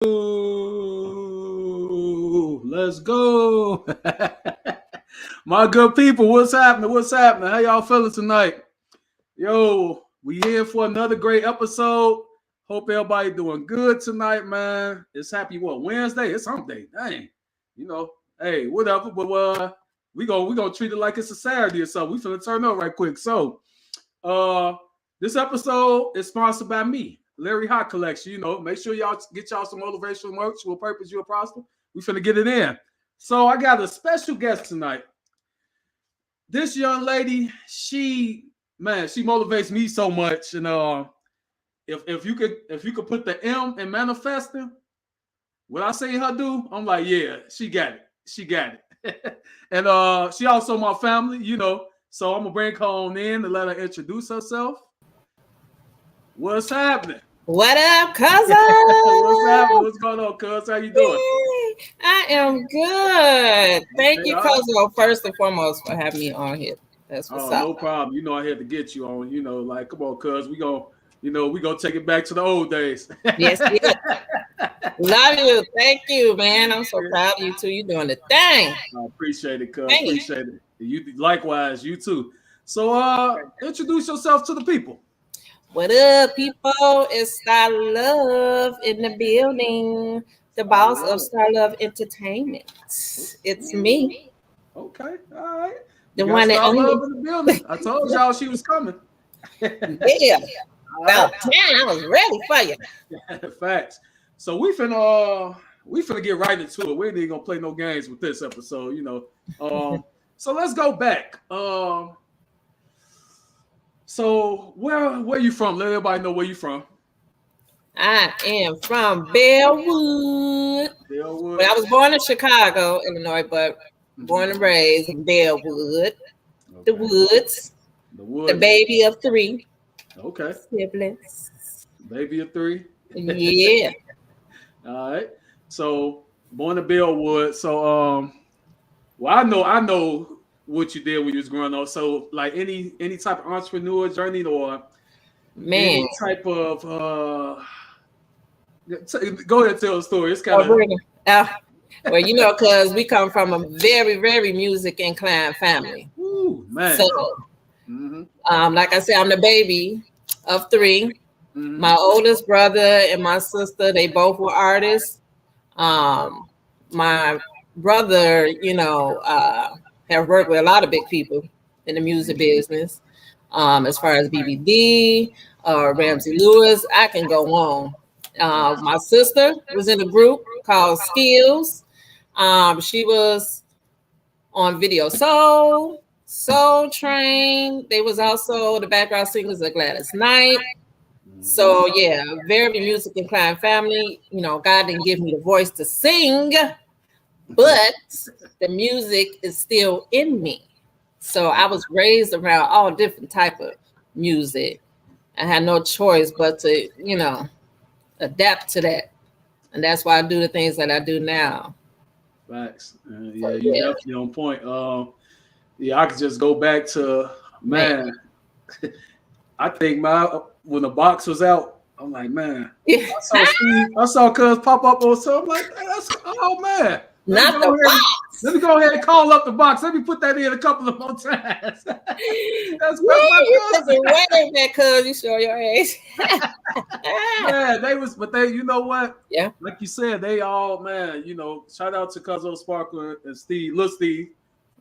Let's go. My good people, what's happening? What's happening? How y'all feeling tonight? Yo, we here for another great episode. Hope everybody doing good tonight, man. It's happy Wednesday? It's hump day. Dang. Hey, whatever. But we gonna treat it like it's a Saturday or something. We finna turn up right quick. So this episode is sponsored by me, Larry Hott Collection. Make sure y'all get y'all some motivational merch. Will purpose you a prosper. We finna get it in. So I got a special guest tonight. This young lady, she motivates me so much. And if you could put the M in manifesting, what I say her do, I'm like, yeah, she got it. She got it. And she also my family, So I'm gonna bring her on in to let her introduce herself. What's happening? What up, cousin? What's happening? What's going on, cuz? How you doing? I am good. Thank you, cousin, first and foremost, for having me on here. That's what's up. No problem. I had to get you on. Come on, cuz. We gonna take it back to the old days. Yes. Love you. Thank you, man. I'm so proud of you too. You're doing the thing. I appreciate it, cuz. Appreciate it. You likewise, you too. So introduce yourself to the people. What up, people? It's Starr Love in the building. The boss of Starr Love Entertainment. It's me. Okay, all right. The one that only Love in the building. I told y'all she was coming. Yeah. About 10, I was ready for you. Facts. So we finna get right into it. We ain't even gonna play no games with this episode, So let's go back. So where you from? Let everybody know where you from. I am from Bellwood. But I was born in Chicago, Illinois, but born and raised in Bellwood. Okay. The Woods. The baby of 3. Okay. Siblings. Baby of 3. Yeah. All right. So born in Bellwood. So I know what you did when you was growing up. So like any type of entrepreneur journey or any type of go ahead and tell the story. It's kind of well, because we come from a very, very music inclined family. Ooh, man. So like I said, I'm the baby of 3. Mm-hmm. My oldest brother and my sister, they both were artists. My brother, have worked with a lot of big people in the music business. As far as BBD, Ramsey Lewis, I can go on. My sister was in a group called Skills. She was on Video Soul Train. They was also the background singers of Gladys Knight. So yeah, very music inclined family. God didn't give me the voice to sing, but the music is still in me. So I was raised around all different type of music. I had no choice but to, adapt to that. And that's why I do the things that I do now. Facts. You're definitely on point. I could just go back to, man. I think when the box was out, I'm like, man. I saw Cuz pop up on something. I'm like, oh man. Not the box. Let me go ahead and call up the box. Let me put that in a couple of more times. That's way back, Cuz you show your age. Yeah, they you know what? Yeah. Like you said, they all, man, shout out to Cuzzo Sparkler and Steve, Lil Steve.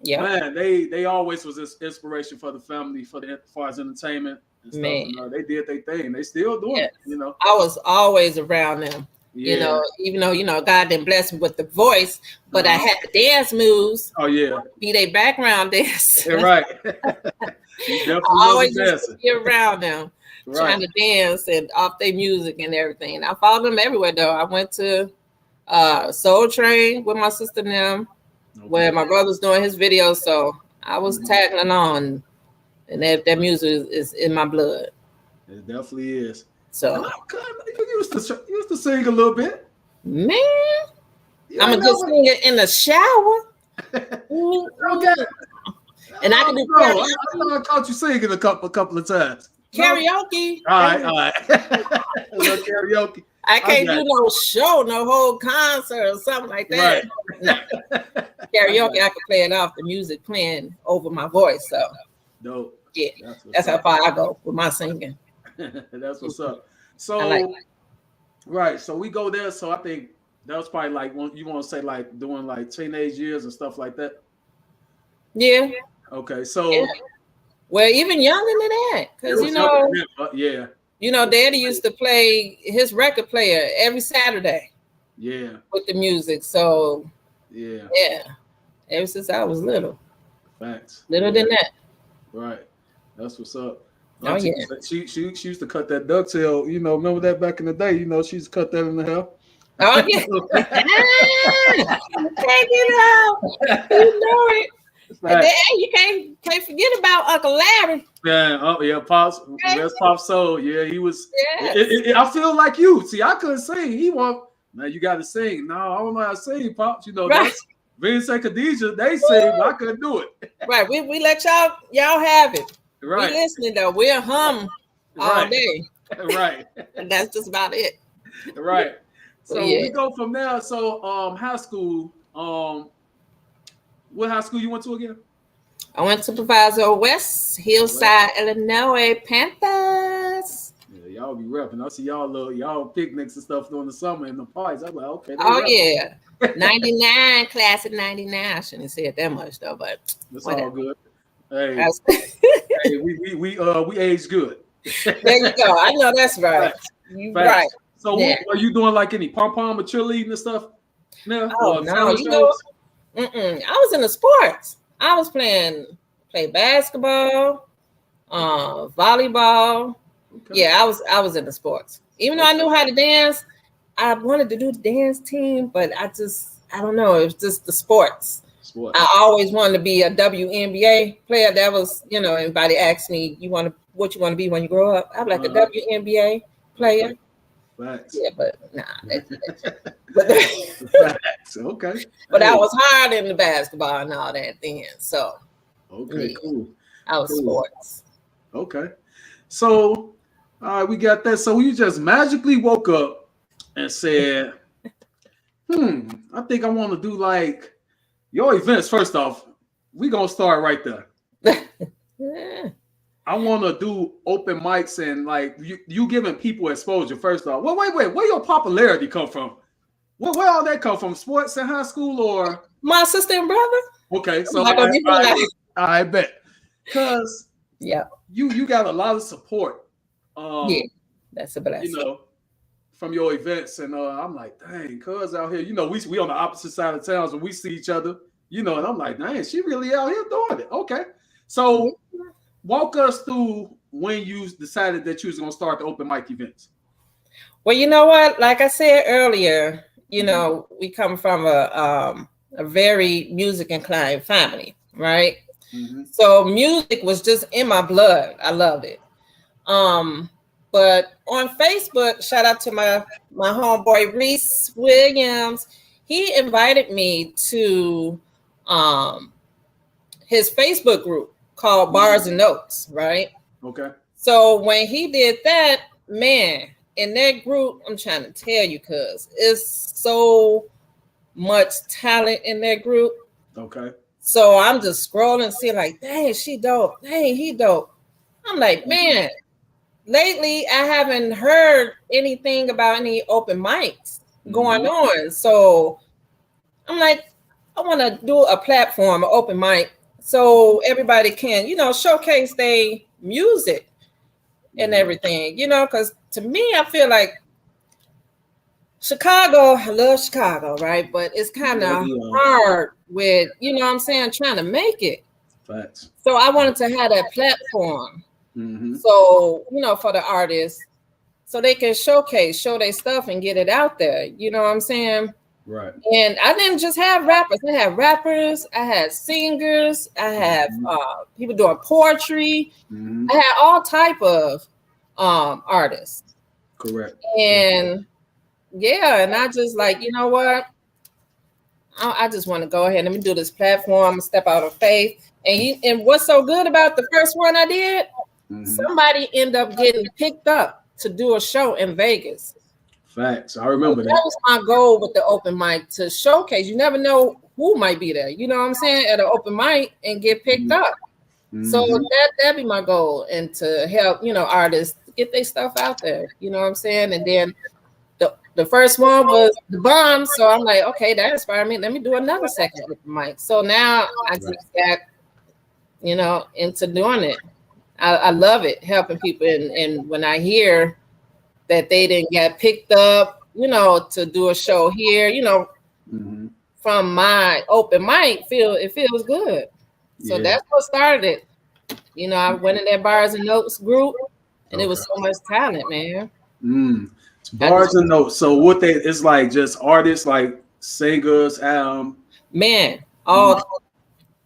Yeah. Man, they always was this inspiration for the family, as far as entertainment and stuff. Man. They did their thing. They still doing it, I was always around them. Yeah. Even though, God didn't bless me with the voice, but I had the dance moves. Oh, yeah. Be they background dance. Yeah, right. I always used to be around them, trying to dance and off their music and everything. I followed them everywhere, though. I went to Soul Train with my sister and them, where my brother's doing his videos. So I was tagging along, and that music is in my blood. It definitely is. So you used to sing a little bit, man. I'm a good singer in the shower. Okay. And I can do karaoke. I caught you singing a couple of times. Karaoke. All right. A little karaoke. I can't do no show, no whole concert or something like that. Right. No. Karaoke, I can play it off the music playing over my voice. So dope. Yeah, that's how far I go with my singing. That's what's up. So right, so we go there. So I think that was probably like you want to say like doing like teenage years and stuff like that. Yeah. Okay, so well, even younger than that, because you know, Daddy used to play his record player every Saturday. Yeah. With the music, so yeah, ever since I was little. Facts. Little than that. Right. That's what's up. Oh yeah. She used to cut that ducktail. You know, remember that back in the day? You know, she used to cut that in the hair. Oh yeah. Take it out. You know it. And then you can't forget about Uncle Larry. Yeah, Pops. That's Pop's soul. Yeah, he was. Yeah. I feel like you. See, I couldn't sing. He want. Now you got to sing. No, I don't know how to sing, Pops. You know, that's Vince and Khadijah. They sing, but I couldn't do it. Right. We let y'all have it. Right. We listening though. We'll hum all day. Right. And that's just about it. Right. So we go from there. So high school. What high school you went to again? I went to Proviso West, Hillside, Illinois, Panthers. Yeah, y'all be repping. I see y'all picnics and stuff during the summer and the parties. I'm like, okay. Oh yeah. 99, class of 99. I shouldn't have said that much though, but it's all good. Hey, hey, we age good. There you go. I know that's right. You right. So are you doing like any pom-pom or cheerleading and stuff? No, no, you know. I was in the sports. I was play basketball, volleyball. Okay. Yeah, I was in the sports. Even though I knew how to dance, I wanted to do the dance team, but I don't know. It was just the sports. I always wanted to be a WNBA player. That was, you know, anybody asked me, what you want to be when you grow up? I'm like a WNBA player. Facts. Yeah, but nah. Facts. Okay. But I was hard in the basketball and all that then. So okay, cool. I was sports. Okay. So we got that. So you just magically woke up and said, I think I want to do like your events. First off, we're gonna start right there. I want to do open mics and like you giving people exposure. First off, wait, where your popularity come from? Where all that come from? Sports in high school or my sister and brother? Okay, so I bet because you got a lot of support. That's a blessing. You know, from your events, and I'm like, dang, cuz out here. You know, we on the opposite side of town, so we see each other. You know, and I'm like, dang, she really out here doing it. Okay, so. Walk us through when you decided that you was going to start the open mic events. Well, you know what? Like I said earlier, you know, we come from a very music inclined family, right? Mm-hmm. So music was just in my blood. I loved it. But on Facebook, shout out to my homeboy Reese Williams. He invited me to his Facebook group called Bars and Notes, right? Okay. So when he did that, man, in that group, I'm trying to tell you, cuz it's so much talent in that group. Okay. So I'm just scrolling, seeing like, dang, she dope. Dang, he dope. I'm like, man, lately I haven't heard anything about any open mics going on. So I'm like, I want to do a platform, an open mic, so everybody can, you know, showcase their music and everything, you know, because to me, I feel like Chicago, I love Chicago, right? But it's kind of hard with, you know what I'm saying, trying to make it. Facts. So I wanted to have that platform. So, you know, for the artists, so they can show their stuff and get it out there. You know what I'm saying? Right. And I didn't just have rappers. I had rappers. I had singers. I had people doing poetry. I had all type of artists. Correct. And and I just like, you know what? I just want to go ahead. Let me do this platform, step out of faith. And what's so good about the first one I did? Somebody ended up getting picked up to do a show in Vegas. Facts. I remember that was my goal with the open mic, to showcase. You never know who might be there. You know what I'm saying? At an open mic and get picked up. So that'd be my goal, and to help, artists get their stuff out there. You know what I'm saying? And then the first one was the bomb. So I'm like, okay, that inspired me. Let me do another second open mic. So now I just got, into doing it. I love it, helping people. And when I hear that they didn't get picked up, to do a show here, from my open mic, it feels good. So that's what started it. I went in that Bars and Notes group, and it was so much talent, man. Bars and Notes. So it's like just artists, like singers, man, all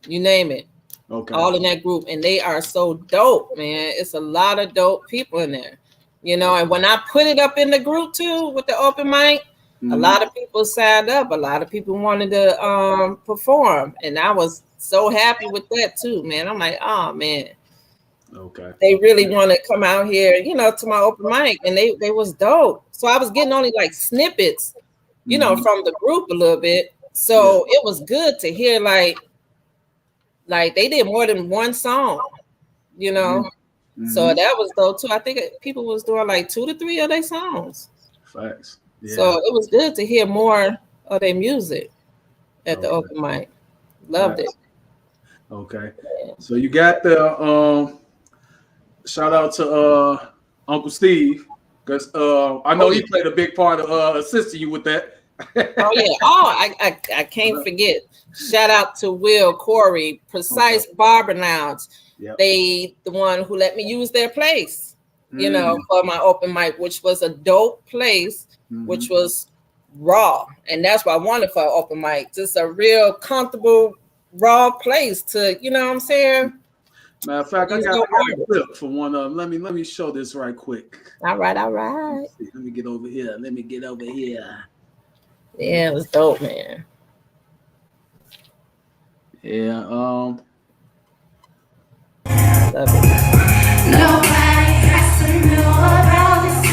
you name it. Okay. All in that group, and they are so dope, man. It's a lot of dope people in there, and when I put it up in the group too with the open mic, a lot of people signed up. A lot of people wanted to perform, and I was so happy with that too, man. I'm like, oh man, okay, they really want to come out here, to my open mic, and they was dope. So I was getting only like snippets, from the group a little bit. So it was good to hear like they did more than one song, So that was dope too. I think people was doing like 2 to 3 of their songs. Facts. Yeah. So it was good to hear more of their music at the open mic. Loved it. Okay. Yeah. So you got the shout out to Uncle Steve, because I know he played a big part of assisting you with that. Oh yeah. Oh, I can't forget. Shout out to Will, Corey, Precise Barber Lounge. Yep. They the one who let me use their place, for my open mic, which was a dope place, which was raw. And that's what I wanted for an open mic. Just a real comfortable, raw place to, you know what I'm saying? Matter of fact, I got a clip for one of them. Let me show this right quick. All right. Let me get over here. Yeah, it was dope, man. Yeah. Love it. Nobody has to know about this.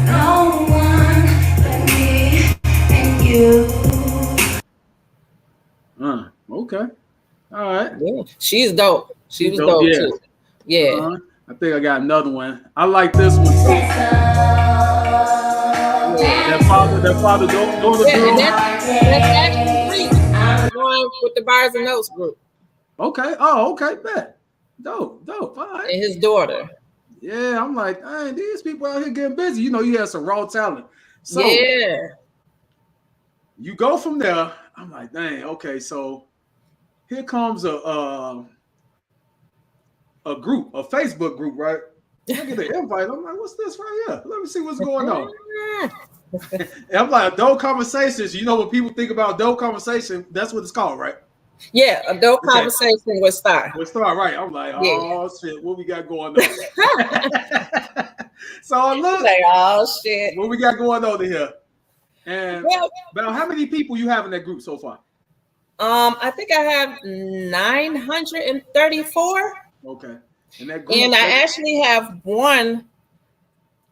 No one but me and you. Okay. All right. Yeah. She's dope. She was dope too. Yeah. I think I got another one. I like this one too. That father go to and that's actually free. I'm going with the Bars and Notes group. Okay. Oh, okay. Bet. Dope. All right. And his daughter. Yeah, I'm like, hey, these people out here getting busy. You have some raw talent. So you go from there. I'm like, dang, okay. So here comes a group, a Facebook group, right? I get the invite. I'm like, what's this right here? Let me see what's going on. And I'm like, adult conversations. When people think about adult conversation, that's what it's called, right? Yeah, adult conversation with Starr. With Starr, right? I'm like, oh shit, what we got going on? So I look like, oh shit, what we got going on here. And about how many people you have in that group so far? I think I have 934. Okay. In that group, and I actually have one.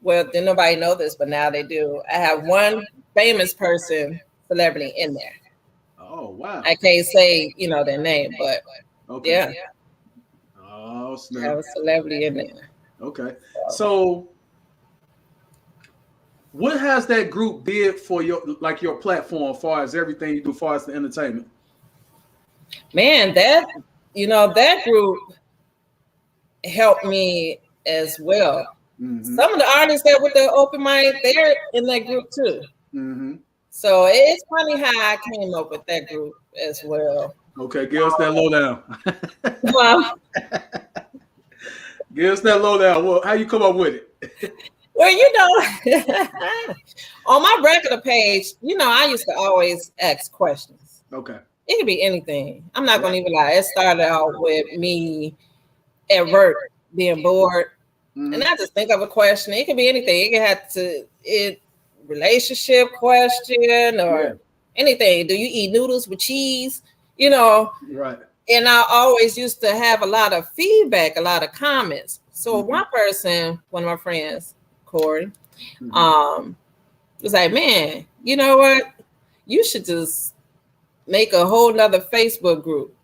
Well, didn't nobody know this, but now they do. I have one famous celebrity in there. Oh wow! I can't say their name, but yeah. Oh snap! I have a celebrity in there. Okay, so what has that group did for your platform, as far as everything you do, as far as the entertainment? Man, that group helped me as well. Some of the artists that with the open mic, they're in that group too. So it's funny how I came up with that group as well. Okay, give us that lowdown. Give us that lowdown. Well, how you come up with it? Well, on my regular page, I used to always ask questions. Okay. It could be anything. I'm not going to even lie. It started out with me at work being bored. And I just think of a question. It could be anything. It could have relationship question or anything. Do you eat noodles with cheese? Right. And I always used to have a lot of feedback, a lot of comments. So one of my friends, Corey, It's like, man, you know what? You should just make a whole nother Facebook group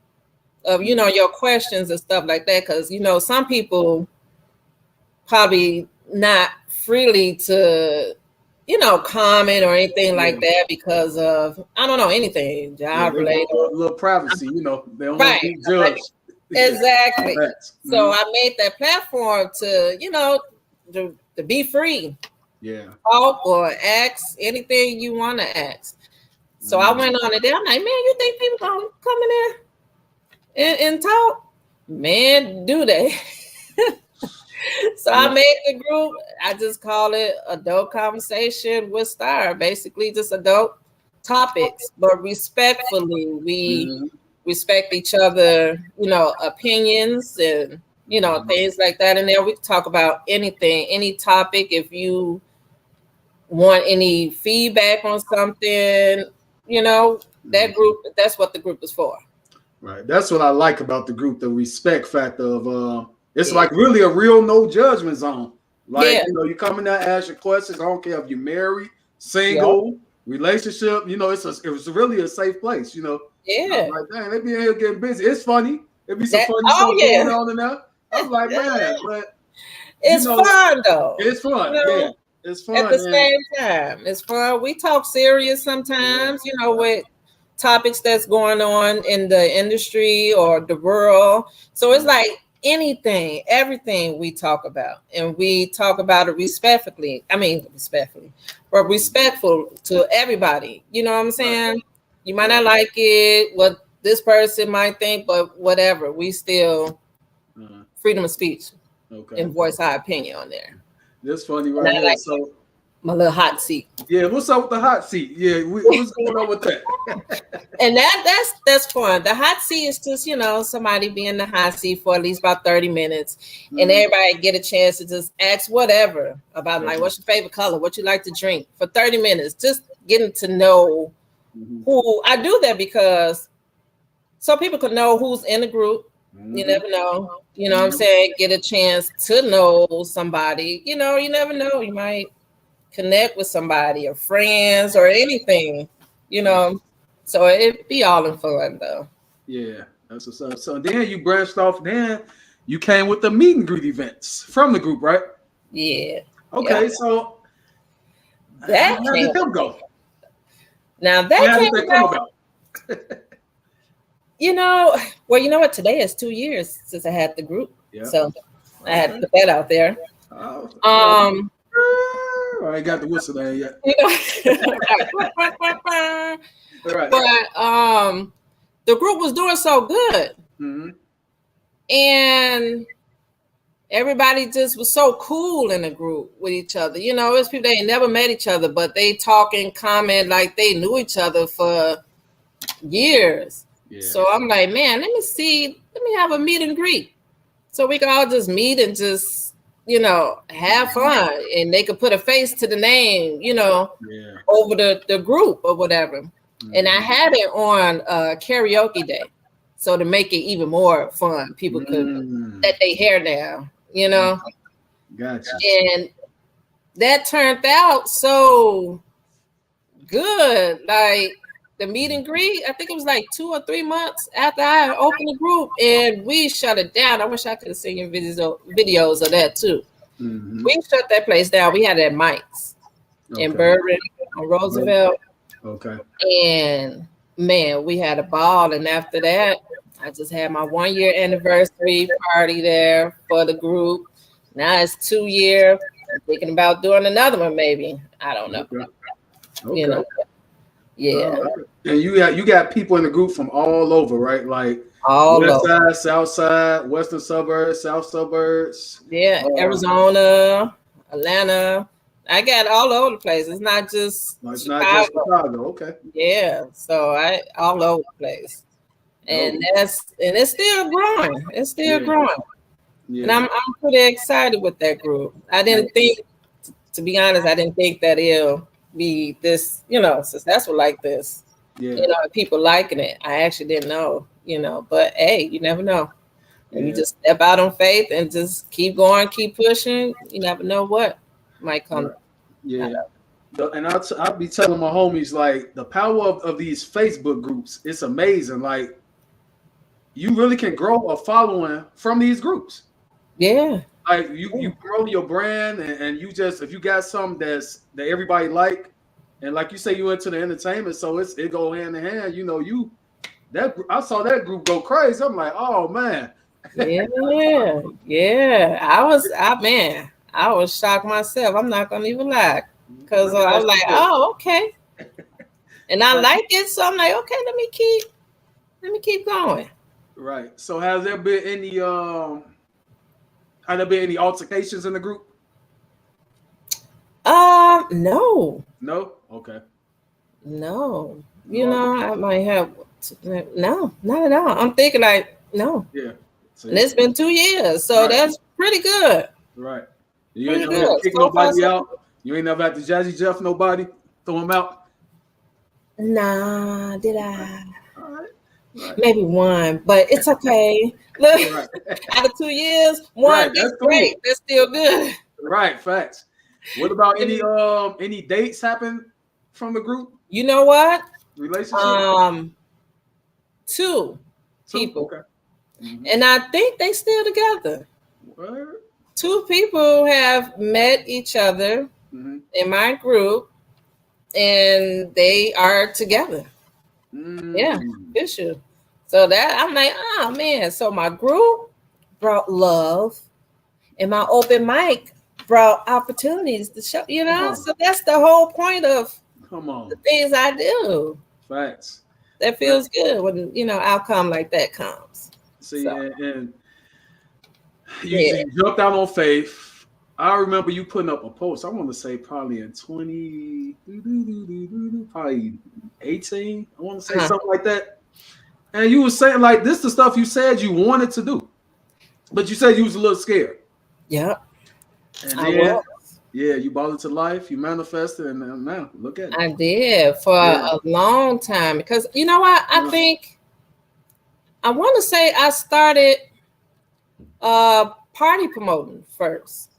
of, your questions and stuff like that. Cause some people probably not freely to, comment or anything like that because of, I don't know, anything job related. A little privacy, they don't want Right. to be judged. Exactly. Mm-hmm. So I made that platform to, to be free. Yeah. Talk or ask anything you want to ask. So I went on it there. I'm like, man, you think people gonna come in there and talk? Man, do they? So I made the group. I just call it Adult Conversation with Starr. Basically, just adult topics, but respectfully. We respect each other, opinions and things like that. And there we talk about anything, any topic. If you want any feedback on something, that group, that's what the group is for. Right. That's what I like about the group, the respect factor of it's like really a real no judgment zone. Like, you come in there, ask your questions. I don't care if you're married, single, relationship, it was really a safe place, Yeah. Like, dang, they be in here getting busy. It's funny. It'd be some funny stuff going on in there. I was like, man, but it's fun though. It's fun. Yeah. It's fun. At the same time, it's fun. We talk serious sometimes, with topics that's going on in the industry or the world. So it's like anything, everything we talk about, and we talk about it respectfully, but respectful to everybody. You know what I'm saying? You might not like it, what this person might think, but whatever. We still freedom of speech and voice our opinion on there. That's funny, right? Like so my little hot seat. Yeah, what's up with the hot seat? Yeah, what's going on with that? And that's fun. The hot seat is just, somebody be in the hot seat for at least about 30 minutes, and everybody get a chance to just ask whatever about like what's your favorite color, what you like to drink for 30 minutes, just getting to know who. I do that because so people could know who's in the group. You never know. You know what I'm saying? Get a chance to know somebody. You never know. You might connect with somebody or friends or anything, So it'd be all in fun though. Yeah, that's what's up. So then you branched off. Then you came with the meet and greet events from the group, right? Yeah. Okay, so that how did them go? Now that come about? Well, you know what? Today is 2 years since I had the group, so I had to put that out there. I ain't got the whistle there yet. Right. But the group was doing so good, and everybody just was so cool in the group with each other. It's people they ain't never met each other, but they talk and comment like they knew each other for years. Yeah. So I'm like, man, let me have a meet and greet. So we can all just meet and just, have fun. And they could put a face to the name, over the group or whatever. And I had it on karaoke day. So to make it even more fun, people could let their hair down, Gotcha. And that turned out so good. Like, the meet and greet, I think it was like 2 or 3 months after I opened the group, and we shut it down. I wish I could have seen your videos of that too. We shut that place down. We had it at Mike's in Bourbon on Roosevelt. Okay. And man, we had a ball. And after that, I just had my 1 year anniversary party there for the group. Now it's 2 years. I'm thinking about doing another one, maybe. I don't know. Okay. Yeah. And you got people in the group from all over, right? Like all west over. side, south side, western suburbs, south suburbs. Yeah, Arizona, Atlanta. I got all over the place. It's not just Chicago. Okay. Yeah. So I all over the place. And it's still growing. It's still growing. Yeah. And I'm pretty excited with that group. I didn't think, to be honest, that it'll be this, successful like this. Yeah. People liking it. I actually didn't know, but hey, you never know. You just step out on faith and just keep going, keep pushing. You never know what might come. Yeah. And I'll be telling my homies like the power of these Facebook groups. It's amazing. Like you really can grow a following from these groups. Yeah. Like you grow your brand, and you just if you got something that everybody like, and like you say you into the entertainment, so it go hand in hand. You know, I saw that group go crazy. I'm like, oh man. Yeah. I was shocked myself. I'm not gonna even lie. Because I was like, oh, okay. And I like it, so I'm like, okay, let me keep going. Right. So has there been any altercations in the group? No. No? Okay. No. You know, I might have no, not at all. I'm thinking like, no. Yeah. So And it's been 2 years, so that's pretty good. Right. You Pretty ain't never good. kick So far, nobody so out. You ain't never had to Jazzy Jeff nobody, throw him out. nah, did I? All right. Right. Maybe one, but it's okay. Look, Right. out of 2 years, one That's is great. cool. That's still good. Right. Facts. What about any dates happen from the group? You know what? Relationship? 2 people. Okay. Mm-hmm. And I think they still together. What? 2 people have met each other in my group, and they are together. Yeah, issue. So that I'm like, oh man. So my group brought love, and my open mic brought opportunities to show. You know, so that's the whole point of the things I do. Facts. That feels good when outcome like that comes. See, so. and you jumped out on faith. I remember you putting up a post. I want to say probably in 2018. I want to say something like that. And you were saying like this, the stuff you said you wanted to do, but you said you was a little scared. Yep. And then, you brought it to life. You manifested, and now look at it. I did for a long time because you know what? I think I want to say I started party promoting first.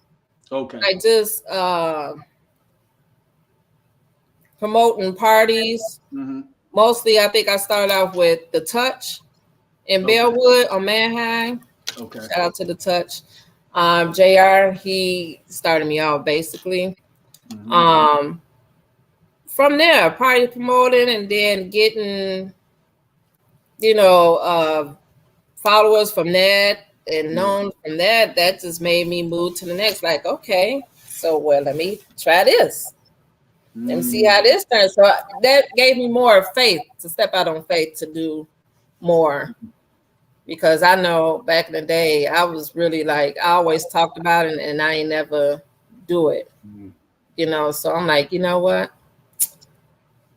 Okay. I just promoting parties. Mostly, I think I started off with The Touch in Bellwood on Manheim. Okay. Shout out to The Touch. JR, he started me out basically. From there, party promoting and then getting, followers from that and known from that. That just made me move to the next. Like, okay, so let me try this. Let me see how this turns. So that gave me more faith to step out on faith to do more. Because I know back in the day, I was really like, I always talked about it and I ain't never do it. So I'm like, you know what?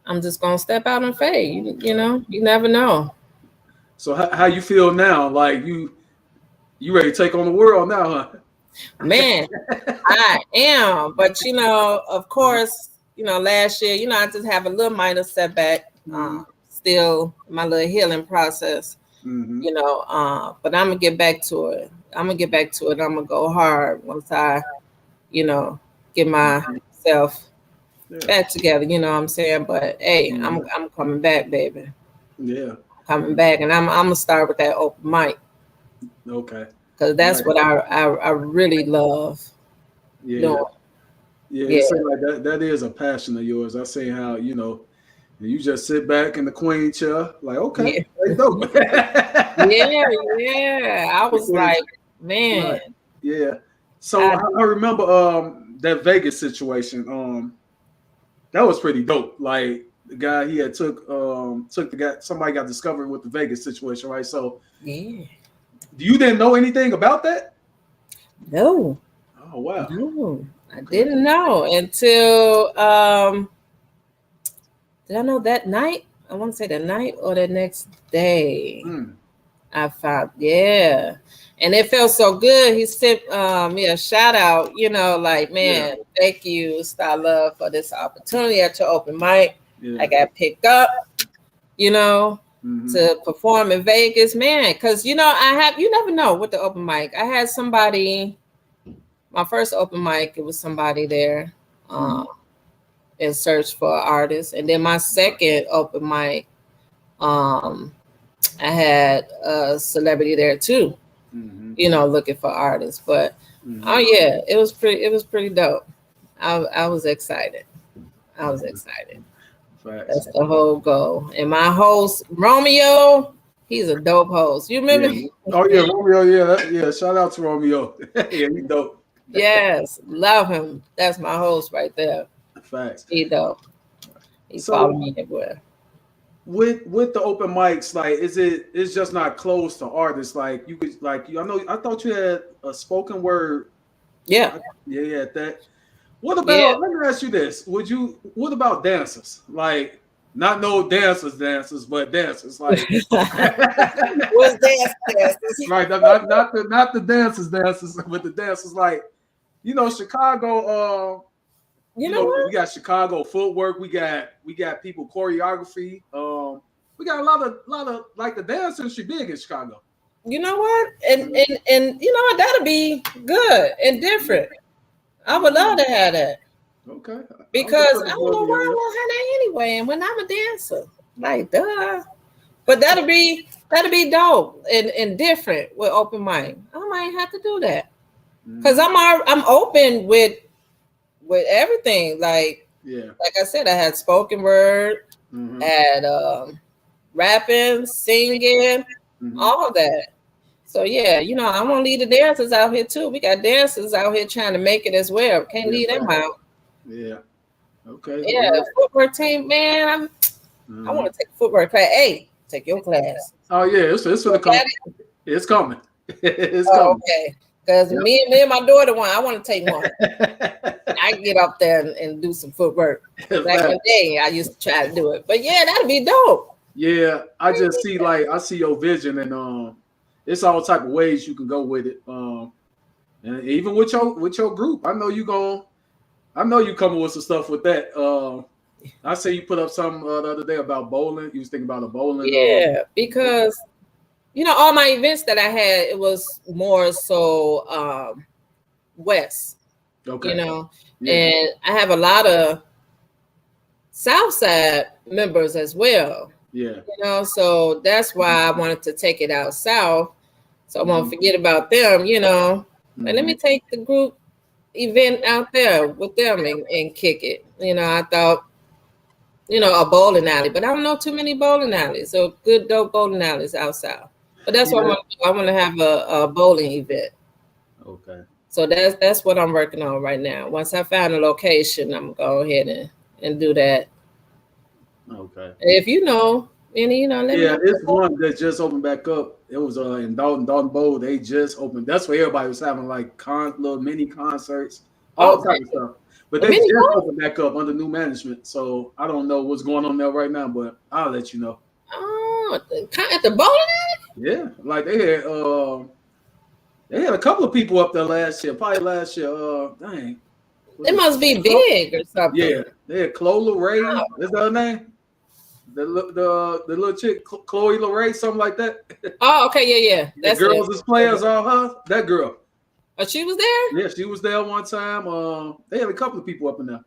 I'm just going to step out on faith. You never know. So how you feel now? Like you ready to take on the world now, huh? Man, I am. But, of course, last year, I just have a little minor setback. Still my little healing process. But I'm gonna get back to it. I'm gonna go hard once I, get myself back together. You know what I'm saying? But hey, I'm coming back, baby. Yeah, coming back, and I'm gonna start with that open mic. Okay. Because that's what I really love. Yeah. It seems like that is a passion of yours. I see how you just sit back in the queen chair, like, okay, dope. I was like, man. Right. Yeah. So I remember that Vegas situation. That was pretty dope. Like the guy he had took the guy, somebody got discovered with the Vegas situation, right? So you didn't know anything about that? No. Oh wow. No, I didn't know until did I know that night? I want to say that night or the next day. I found, and it felt so good. He sent me a shout out, like, man, thank you, Starr Love, for this opportunity at your open mic. I got picked up, to perform in Vegas, man, because you never know with the open mic. I had somebody, my first open mic, it was somebody there. and search for artists. And then my second open mic, I had a celebrity there too, looking for artists. But oh yeah, it was pretty dope. I was excited. Facts. That's the whole goal. And my host, Romeo, he's a dope host. You remember? Yeah. Oh yeah, Romeo. Yeah. Shout out to Romeo. Yeah, he dope. Yes, love him. That's my host right there. Facts. He dope. He So, follow me everywhere. With the open mics, like, it's just not closed to artists. Like, you could, like, I thought you had a spoken word. Yeah. Yeah, that. What about? Yeah. Let me ask you this: What about dancers? Like, not no dancers, but dancers. Like, What's dancers? right? Not the dancers, but the dancers. Like, Chicago. You know what? We got Chicago footwork. We got people choreography. We got a lot of like the dancers should big in Chicago. You know what? And you know what? That'll be good and different. I would love to have that. Okay. Because I don't know why I won't have that anyway. And when I'm a dancer, like duh. But that'll be dope and different with open mic. I might have to do that. Because I'm open with everything. Like I said, I had spoken word, had rapping, singing, all of that. So yeah, I want to leave the dancers out here too. We got dancers out here trying to make it as well. Can't leave them out. Yeah. Okay. Yeah, footwork team, man. I want to take footwork class. Hey, take your class. Oh yeah, it's for the coming. It's coming. It's coming. Okay. Because me and my daughter I want to take one. I can get up there and do some footwork. Back in the day, I used to try to do it. But yeah, that'd be dope. Yeah, I just see I see your vision, and it's all type of ways you can go with it. And even with your group, I know you coming with some stuff with that. I say you put up something the other day about bowling. You was thinking about a bowling. Yeah, because all my events that I had, it was more so West. Okay. And I have a lot of Southside members as well. Yeah. So that's why I wanted to take it out south. So I won't forget about them, And let me take the group event out there with them and kick it. I thought, a bowling alley, but I don't know too many bowling alleys. So good dope bowling alleys out south. But that's what I want to do. I want to have a bowling event. Okay. So that's what I'm working on right now. Once I find a location, I'm going to go ahead and do that. Okay. If let me know. It's one that just opened back up. It was in Dalton Bowl. They just opened. That's where everybody was having like little mini concerts, all type of stuff. But they just opened back up under new management. So I don't know what's going on there right now, but I'll let you know. Oh, at the bowling alley? Yeah, like they had a couple of people up there last year. Probably last year. Dang. It must be big or something. Yeah, they had Chloe Ray. Is that her name? The little chick, Chloe LeRae, something like that. Oh, okay, yeah. That's the girls as players are her. That girl. Oh, she was there? Yeah, she was there one time. They had a couple of people up in there.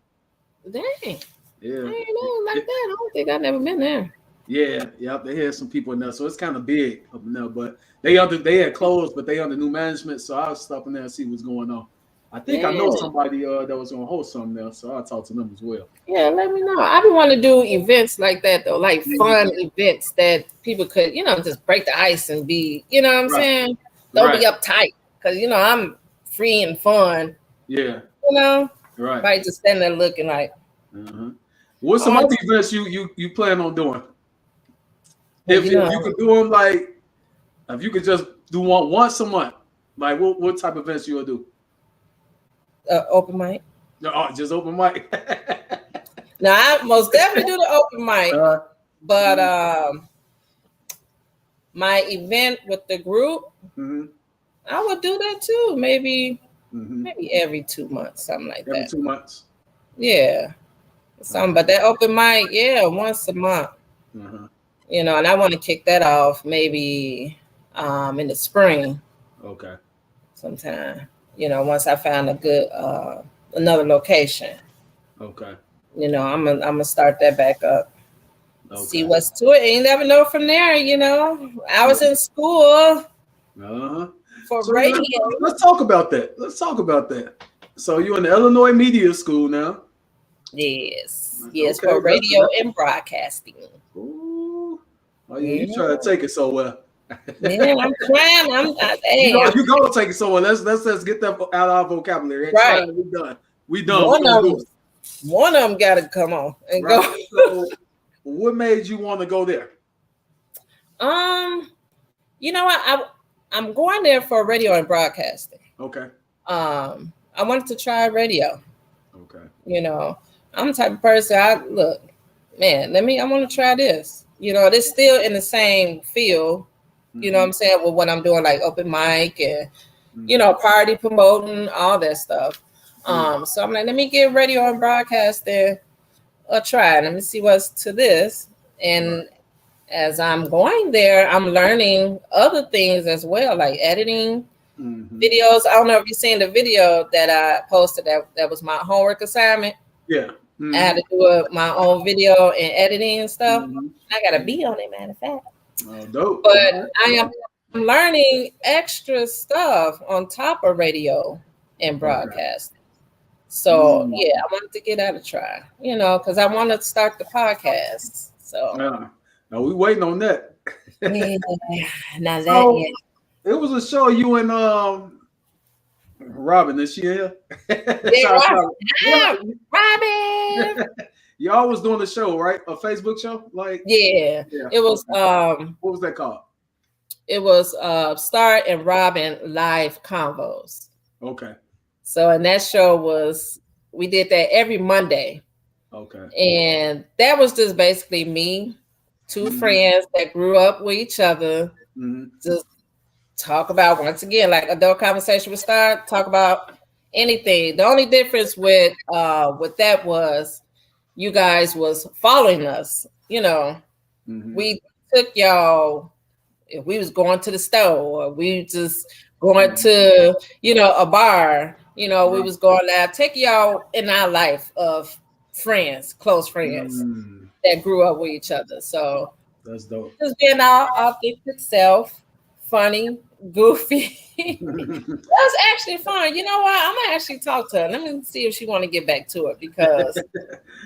Dang. Yeah. I ain't know like that. I don't think I've never been there. Yeah, they had some people in there, so it's kind of big up in there. But they had closed, but they under new management, so I was stopping there and see what's going on. I think I know somebody that was gonna host something there, so I'll talk to them as well. Yeah, let me know. I want to do events like that though, like fun events that people could, just break the ice and be, what I'm saying? Don't be uptight, because I'm free and fun. Yeah. Right. Right, just standing there looking like. What's some other events you plan on doing? If you could do them if you could just do one once a month, like what type of events you will do? Open mic. No, just open mic. Now I most definitely do the open mic, but my event with the group, I would do that too. Maybe every 2 months, something like that. Every 2 months. Yeah, something. But that open mic, once a month. And I want to kick that off maybe in the spring. Okay. Sometime. Once I find a good another location. Okay. I'm gonna start that back up. See Okay. what's to it. And you never know from there. I was in school Uh-huh. for So yeah, radio. let's talk about that. Let's talk about that. So you're in the Illinois Media School now. Yes, Okay, for radio and broadcasting. ooh. Oh yeah, you Yeah, try to take it so well. yeah, I'm trying. You Hey, go, I'm you go take it so well. Let's get that out of our vocabulary. Ain't right. trying. We done. We done. We One gonna of do them, it. one of them got to come on and Right. go. So, what made you want to go there? Um, you know what? I'm going there for radio and broadcasting. Okay. I wanted to try radio. Okay. I'm the type of person. Man. I want to try this. It's still in the same field. You know what I'm saying? With what I'm doing, like open mic and party promoting, all that stuff. So I'm like, let me get radio and broadcasting a try. Let me see what's to this. And as I'm going there, I'm learning other things as well, like editing videos. I don't know if you've seen the video that I posted. That was my homework assignment. Yeah. I had to do my own video and editing and stuff. I got to be on it, matter of fact. Oh, dope. But I am learning extra stuff on top of radio and broadcasting. So yeah, I wanted to get out a try, because I want to start the podcast. So now we waiting on that. yeah, now that So, it was a show you and Robin this year. Robin. Y'all was doing a show, right? A Facebook show, like Yeah. It was what was that called? It was Starr and Robin live convos. Okay. So and that show we did that every Monday. Okay. And that was just basically me, two friends that grew up with each other, just talk about, once again, like adult conversation with Starr, talk about anything. The only difference with that was you guys was following us. We took y'all, if we was going to the store, or we just going to, a bar, we was going out, take y'all in our life of friends, close friends that grew up with each other. So that's dope. Just being our authentic self, funny, goofy. That was actually fun. You know what? I'm gonna actually talk to her. Let me see if she want to get back to it, because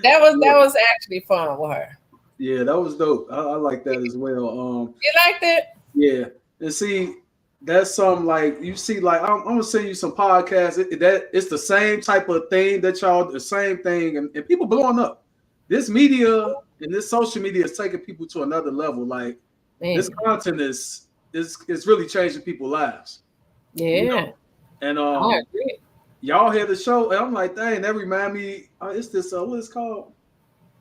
that was actually fun with her. Yeah, that was dope. I like that as well. You liked it? Yeah, and see, that's something like you see. Like I'm gonna send you some podcasts. It's the same type of thing that y'all, the same thing, and people blowing up. This media and this social media is taking people to another level. Like this content is really changing people's lives. Yeah, and I agree. Y'all hear the show, and I'm like, dang, that remind me. It's this what it's called?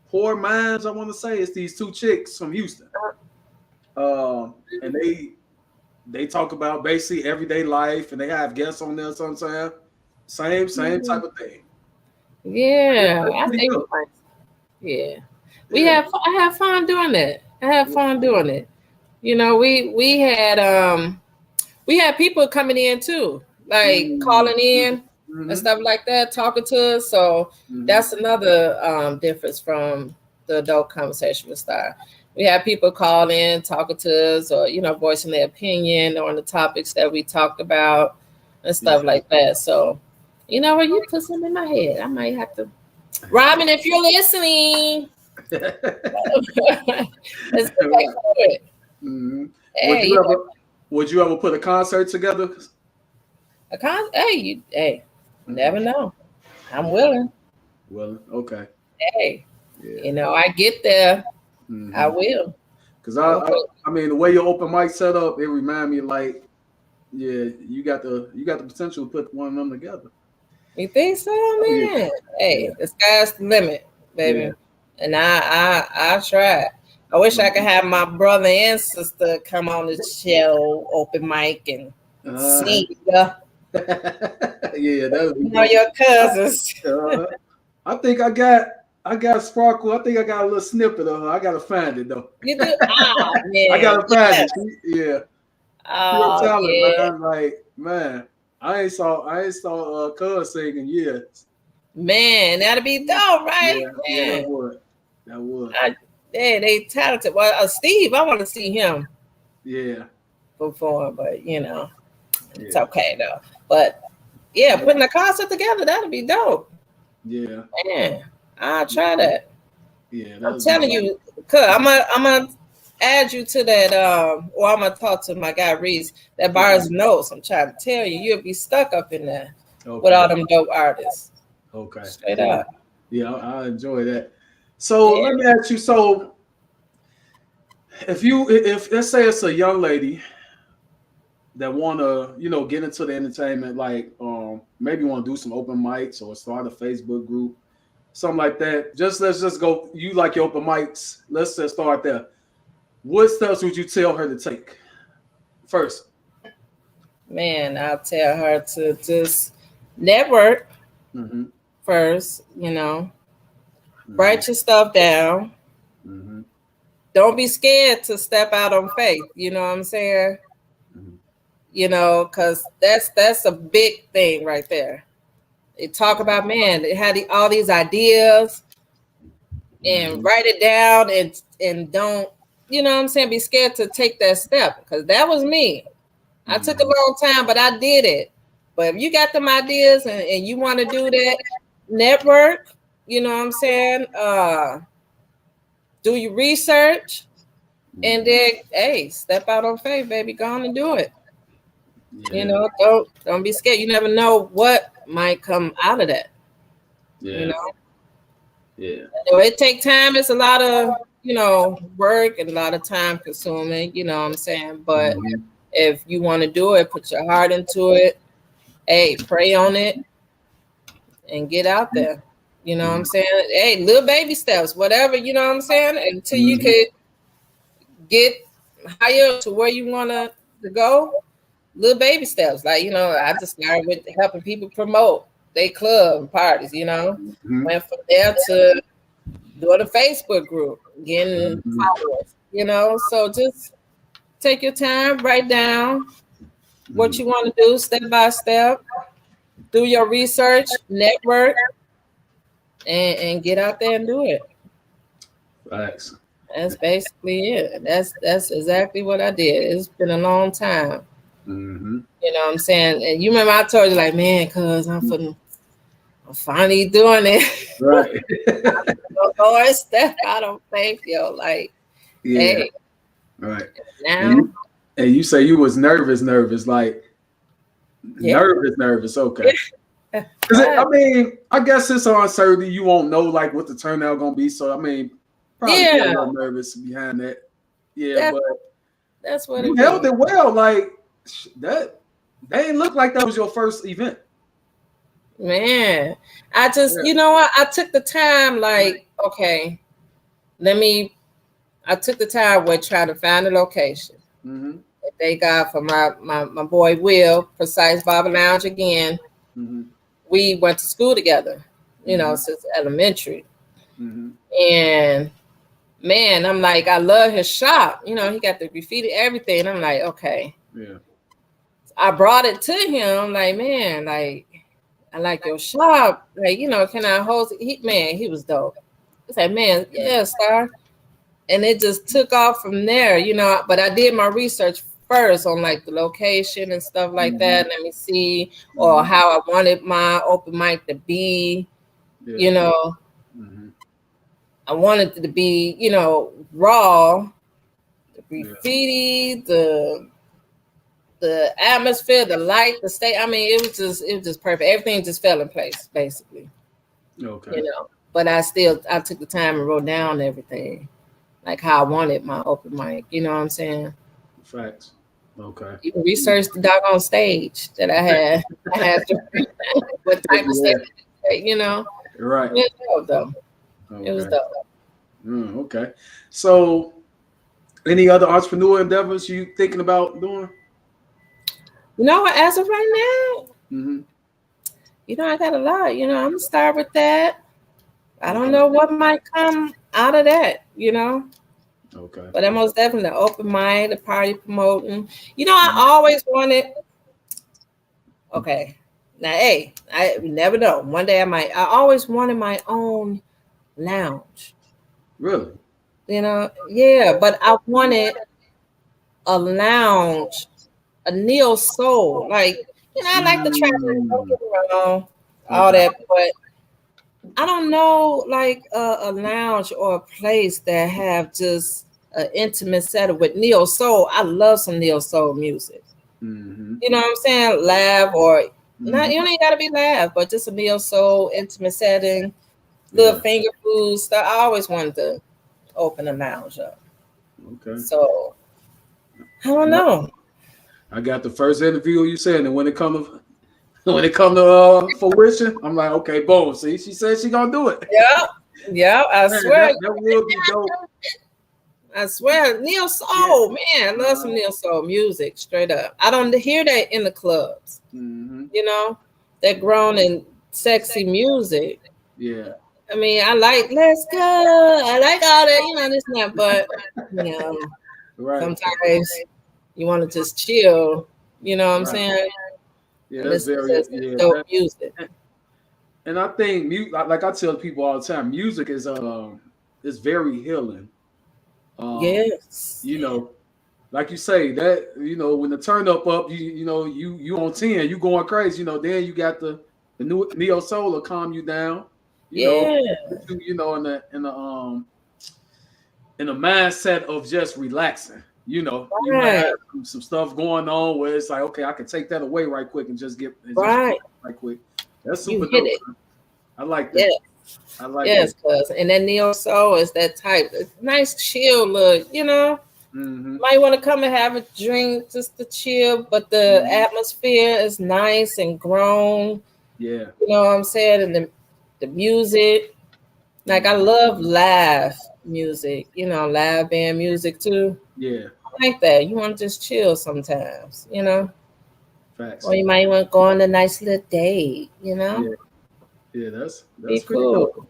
Poor Minds. I want to say it's these two chicks from Houston, and they talk about basically everyday life, and they have guests on there sometimes. Same type of thing. Yeah, I think. Yeah, I have fun doing it. I have fun doing it. We had people coming in too, like calling in and stuff like that, talking to us. So that's another difference from the adult conversation with Starr. We have people call in, talking to us, or voicing their opinion on the topics that we talked about and stuff like that. So, what, you put something in my head, I might have to. Robin, if you're listening, let's get back to it. Hey, would you ever put a concert together? You never know. I'm willing. Well, okay. Hey, I get there. I will. Because I mean, the way your open mic set up, it remind me like, yeah, you got the potential to put one of them together. You think so, man? Yeah. Hey, the sky's the limit, baby. Yeah. And I try. I wish I could have my brother and sister come on the show, open mic, and sing. Yeah, that would be your cousins. I think I got Sparkle. I think I got a little snippet of her. I gotta find it though. You do? Oh, man. I gotta find it. Yeah. Oh, pure talent, yeah. man. Like, man, I ain't saw Cuz sing in years. Man, that'd be dope, right? Yeah, Man. that would. That would. Yeah, they talented. Well, Steve, I want to see him Yeah. perform, but you know, it's Yeah. okay though. But yeah, putting a concert together, that'd be dope. Yeah. Man, I'll try that. Yeah. I'm telling you, cuz I'm gonna add you to that or I'm gonna talk to my guy Reese that Barnes Notes. I'm trying to tell you, you'll be stuck up in there with all them dope artists. Okay. Straight up. Yeah, I enjoy that. So Yeah. let me ask you. So if let's say it's a young lady that want to, get into the entertainment, like maybe want to do some open mics or start a Facebook group, something like that. Let's just go. You like your open mics. Let's just start there. What steps would you tell her to take first? Man, I'll tell her to just network Mm-hmm. first, write your stuff down. Mm-hmm. Don't be scared to step out on faith. You know what I'm saying? Mm-hmm. Because that's a big thing right there. They talk about, man, they had all these ideas and write it down and don't, you know what I'm saying, be scared to take that step, because that was me. I took a long time, but I did it. But if you got them ideas and you want to do that, network, you know what I'm saying, do your research, and then, hey, step out on faith, baby. Go on and do it. Yeah. Don't be scared. You never know what might come out of that. Yeah. Yeah. It take time. It's a lot of, work and a lot of time consuming, you know what I'm saying? But if you want to do it, put your heart into it. Hey, pray on it and get out there. You know what I'm saying? Hey, little baby steps, whatever, you know what I'm saying? Until you could get higher to where you want to go, little baby steps. Like, I just started with helping people promote their club and parties, Went from there to doing a Facebook group, getting followers, So just take your time, write down what you want to do step by step, do your research, network, and get out there and do it. Thanks. That's basically it. That's exactly what I did. It's been a long time. Mm-hmm. You know what I'm saying? And you remember I told you, like, man, cuz I'm finally doing it. Right. Lord, step out on faith, yo. Like, hey. Right. Now. And you say you was nervous, like nervous. Okay. I guess it's uncertainty. You won't know like what the turnout gonna be. So probably a little nervous behind that. Yeah, but that's what you held it well. Like that, they didn't look like that was your first event. Man, I just, you know what? I took the time, like, okay, I took the time with trying to find a location. Mm-hmm. Thank God for my boy Will, Precise Barber Lounge again. Mm-hmm. We went to school together, since elementary. Mm-hmm. And man, I'm like, I love his shop. He got the graffiti, everything. I'm like, okay. Yeah. I brought it to him. I'm like, man, like, I like your shop. Like, can I host it? He was dope. I said, man, yeah, Starr. And it just took off from there, but I did my research first on like the location and stuff like that. Let me see, or how I wanted my open mic to be, I wanted it to be, raw, the graffiti, the atmosphere, the light, the state. It was just perfect. Everything just fell in place, basically. Okay. But I took the time and wrote down everything, like how I wanted my open mic. You know what I'm saying? Facts. Okay. You can research the doggone stage that I had. What type of stage, Right. It was dope, though. Okay. It was dope. Okay. So, any other entrepreneur endeavors you thinking about doing? As of right now, I got a lot. I'm gonna start with that. I don't know what might come out of that. Okay. But I'm most definitely open mind, the party promoting. I always wanted. Okay, Now, hey, I you never know. One day I might. I always wanted my own lounge. Really? Yeah, but I wanted a lounge, a neo soul. Like, I like the trash. Don't Mm, get me wrong, all okay. that, but I don't know, like a lounge or a place that have just an intimate setting with neo soul. I love some neo soul music. Mm-hmm. You know what I'm saying? Laugh or not. Mm-hmm. You ain't gotta be laugh, but just a neo soul intimate setting, little Yeah. finger food stuff. I always wanted to open a lounge up. Okay. So I don't Yep. know. I got the first interview you said, and when it come to fruition, I'm like, okay, boom. See, she said she gonna do it. Yeah, yeah. I Man, swear. that will be dope. I swear, neo Yeah. soul, man, I love some neo soul music. Straight up, I don't hear that in the clubs. Mm-hmm. That grown and sexy music. Yeah. I mean, I like let's go. I like all that, this and that, but you know, Right. sometimes you want to just chill. You know what I'm Right. saying? Yeah, And that's listen very to some dope music. and I think like I tell people all the time, music is very healing. Um, Yes. you know, like you say, that when the turn up, you on 10, you going crazy, then you got the new neo soul will calm you down, Yeah. put you, in a mindset of just relaxing. You might Right. have some stuff going on where it's like, okay, I can take that away right quick and just relax Right. right quick. That's You super hit dope. it. Man. I like Yeah. that. I like Yes, that. cuz. And that neo soul is that type. It's nice chill look. Mm-hmm. Might want to come and have a drink just to chill, but the Mm-hmm. atmosphere is nice and grown. Yeah. You know what I'm saying? And the music. Like I Mm-hmm. love live music, live band music too. Yeah. I like that. You want to just chill sometimes. Facts. Or you might want to go on a nice little date. Yeah. Yeah. Be That's pretty dope. cool.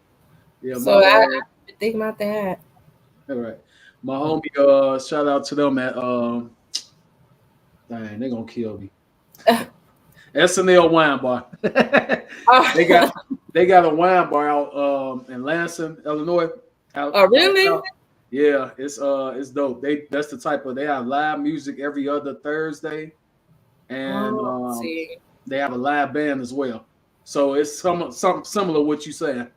Yeah. So I think about that. All right. My homie. Shout out to them at Dang, they gonna kill me. SNL Wine Bar. they got they got a wine bar out in Lansing, Illinois. Oh, really? South. Yeah, it's dope. That's the type of they have live music every other Thursday, and Oh, see. they have a live band as well. So it's something similar to what you saying.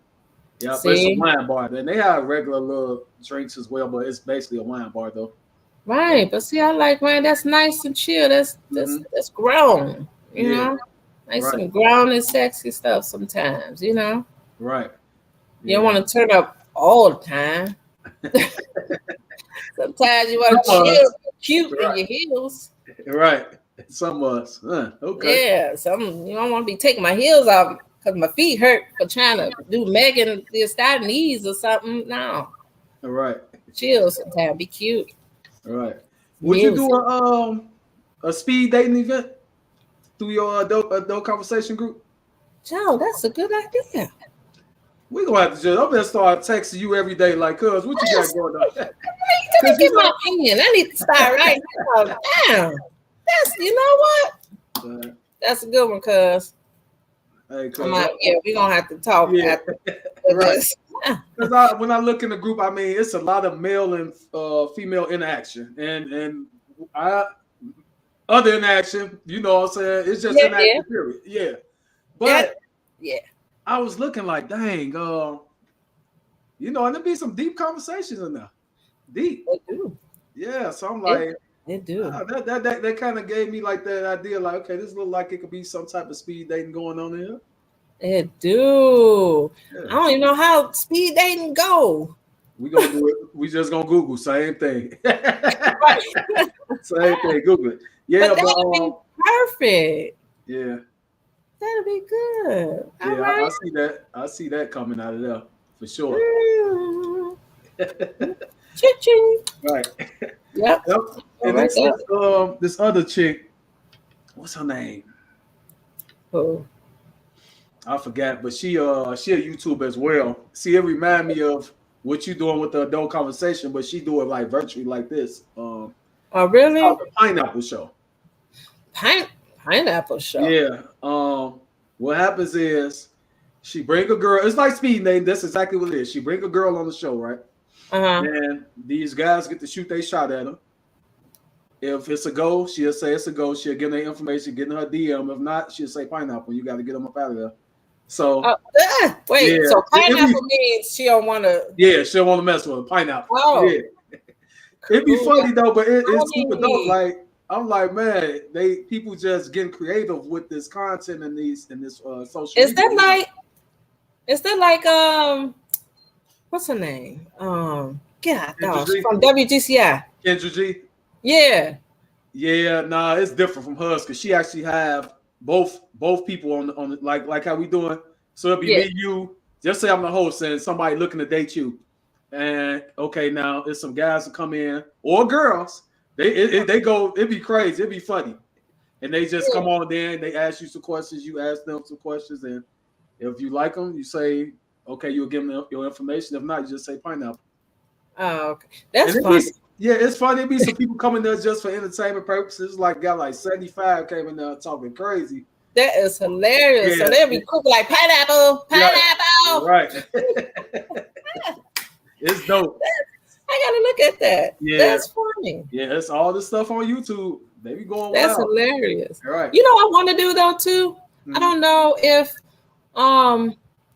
Yeah, but it's a See? wine bar. And they have regular little drinks as well, but it's basically a wine bar though. So, Right. But see, I like, man, that's nice and chill. That's that's mhm. that's grown, you Yeah, know? Nice right, and grown and sexy stuff sometimes. right. You don't Yeah. want to turn up all the time. Sometimes you want to Some of chill, us, cute in right, your heels. right. Some of us. Okay. Yeah, you don't want to be taking my heels off because my feet hurt for trying to do Megan the Stallion knees or something. No, All right. chill sometimes. Be cute. All right. Would you do Music. a speed dating event through your adult conversation group? Joe, that's a good idea. We gonna have to just. I'm gonna start texting you every day, like, cuz, what you got going on? Let me Cause get my opinion. I need to start right now. Damn. You know what? That's a good one, cuz. Hey, cuz, We're gonna have to talk yeah, after right. this. Because when I look in the group, I mean, it's a lot of male and female interaction, and I other interaction. You know what I'm saying? It's just Yeah, interaction, period. Yeah, but yeah. I was looking like, dang, and there be some deep conversations in there, deep. They do. Yeah, so I'm They, like, they do. that kind of gave me like that idea, like, okay, this look like it could be some type of speed dating going on here. They do. Yeah. I don't even know how speed dating go. We gonna do it. We just gonna Google same thing. Right. Same thing. Google it. Yeah, But that'll be perfect. yeah, That'll be good. All yeah. right. I see that. I see that coming out of there for sure. Ching. Right. Yep. Yep. And Right this other chick, what's her name? Oh. I forgot, but she a YouTuber as well. See, it remind me of what you doing with the adult conversation, but she do it like virtually like this. Oh, really? It's called the Pineapple Show. Pineapple show. Yeah. What happens is she bring a girl. It's like speed dating. That's exactly what it is. She bring a girl on the show, right? And these guys get to shoot their shot at her. If it's a go, she'll say it's a go. She'll give them information, get in her DM. If not, she'll say pineapple. You got to get them up out of there. So wait, yeah, so pineapple means she don't want to. Yeah, she don't want to mess with her. Pineapple. Oh, yeah. It'd be funny though, but it's super funny. dope. Like I'm like, man, people just getting creative with this content and this social. Is media. that like what's her name? Yeah, from WGCI. Kendra G. Yeah. Yeah, nah, it's different from hers because she actually have both people on like how we doing. So it'll be me, you. Just say I'm the host and somebody looking to date you. And okay, now it's some guys that come in or girls. They go. It'd be crazy. It'd be funny, and they just come on there and they ask you some questions. You ask them some questions, and if you like them, you say okay. You'll give them your information. If not, you just say pineapple. Oh, okay, that's funny. It's funny. It'd be some people coming there just for entertainment purposes. Like got like 75 came in there talking crazy. That is hilarious. Yeah. So they'll be cooking like pineapple. Right. It's dope. I gotta look at that. Yeah. That's funny. Yeah, it's all this stuff on YouTube. They be going That's wild. hilarious. Right. You know what I want to do though too? I don't know if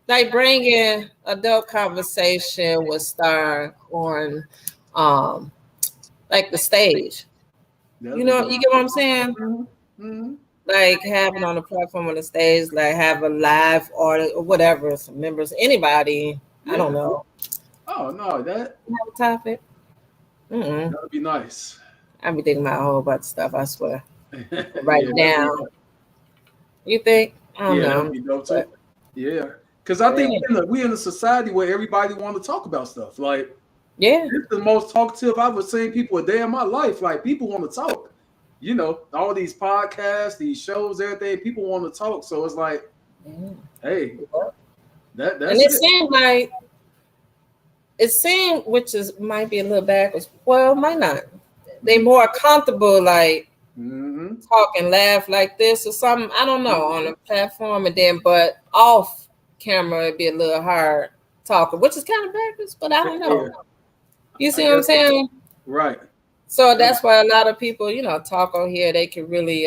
like bringing adult conversation with Starr on like the stage. You know, you get what I'm saying? Mm-hmm. Like having on the platform on the stage, like have a live artist or whatever, some members, anybody. I don't know. Oh no, that Have a topic. That'd be nice. I'd be thinking about a whole bunch of stuff. I swear. Write it down. You think? I don't know. That'd be dope too. Yeah, because I think we in a society where everybody want to talk about stuff. Like, it's the most talkative I've ever seen people a day in my life. Like, people want to talk. You know, all these podcasts, these shows, everything. People want to talk. So it's like, hey, that's and it seemed like. It seemed, which might be a little backwards. Well, might not. They more comfortable, like talk and laugh like this or something. I don't know on a platform, and then but off camera it'd be a little hard talking, which is kind of backwards. But I don't know. You see what I'm saying? Right. So that's why a lot of people, talk on here. They can really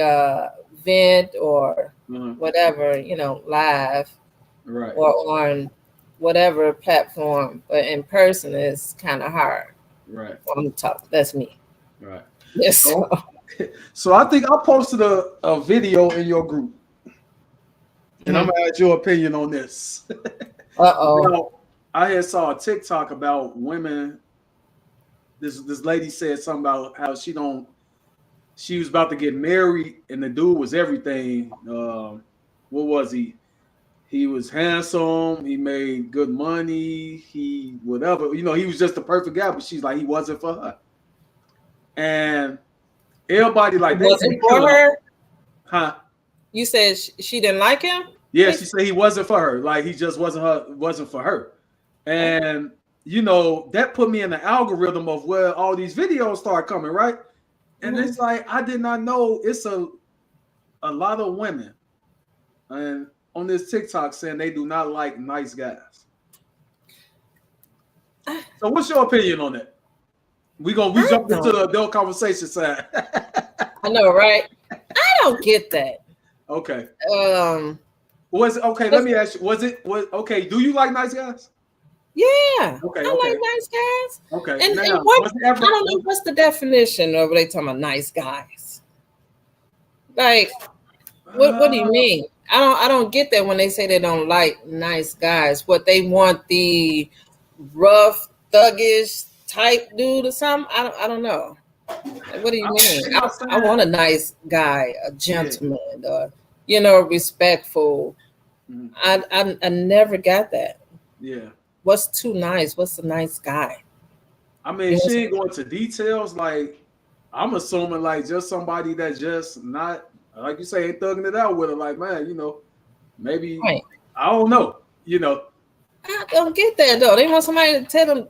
vent or whatever, live, right, or on whatever platform, but in person is kind of hard. Right. I'm talking. That's me. Right. Yes. So I think I posted a video in your group, and I'm gonna add your opinion on this. I had saw a TikTok about women. This lady said something about how she was about to get married, and the dude was everything. What was he? He was handsome. He made good money. He whatever. He was just the perfect guy. But she's like, he wasn't for her. And everybody like, wasn't for her. Huh? You said she didn't like him. Yeah, she said he wasn't for her. Like he just wasn't for her. And that put me in the algorithm of where all these videos start coming, right? And it's like I did not know it's a lot of women and on this TikTok saying they do not like nice guys. So what's your opinion on that? We jump into the adult conversation side. I know, right? I don't get that. Okay. Was it okay? Let me ask you. Was okay? Do you like nice guys? Yeah. Okay. I like nice guys. Okay. And what? I don't know what's the definition of they talking about nice guys. Like, what do you mean? I don't get that when they say they don't like nice guys. What they want, the rough, thuggish type dude or something? I don't know. Like, what do you mean? I want a nice guy, a gentleman, respectful. I never got that. Yeah. What's too nice? What's a nice guy? I mean, she ain't going to details. Like, I'm assuming like just somebody that's just not, like you say, ain't thugging it out with her. Like, man, maybe I don't know. I don't get that though. They want somebody to tell them,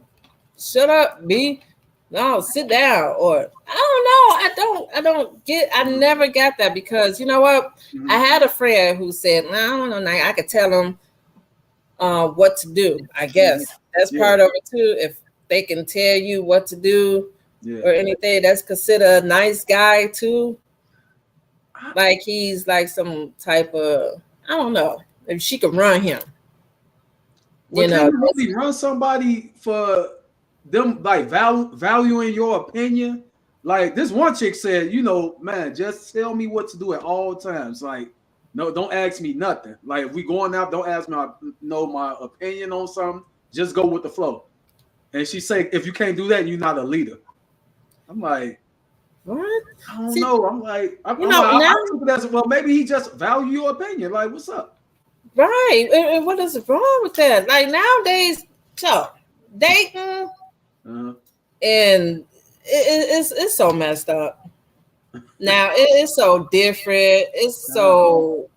"Shut up, B. No, sit down." Or I don't know. I never got that because you know what? Mhm. I had a friend who said, "Nah, I don't know, nah, I could tell them what to do." I guess that's Yeah. part of it too. If they can tell you what to do Yeah. or anything, that's considered a nice guy too. Like he's like some type of, I don't know, if she could run him. Well, You can know, you really run somebody for them like valuing your opinion? Like this one chick said, you know, man, just tell me what to do at all times. Like, no, don't ask me nothing. Like, if we going out, don't ask me my opinion on something. Just go with the flow. And she said, if you can't do that, you're not a leader. I'm like, what? I don't See, know. I'm like, I'm you like, know, now, I took it as well. Maybe he just value your opinion. Like, what's up? right? And what is wrong with that? Like nowadays, so dating Uh-huh. and it's so messed up. Now it's so different. It's Uh-huh. so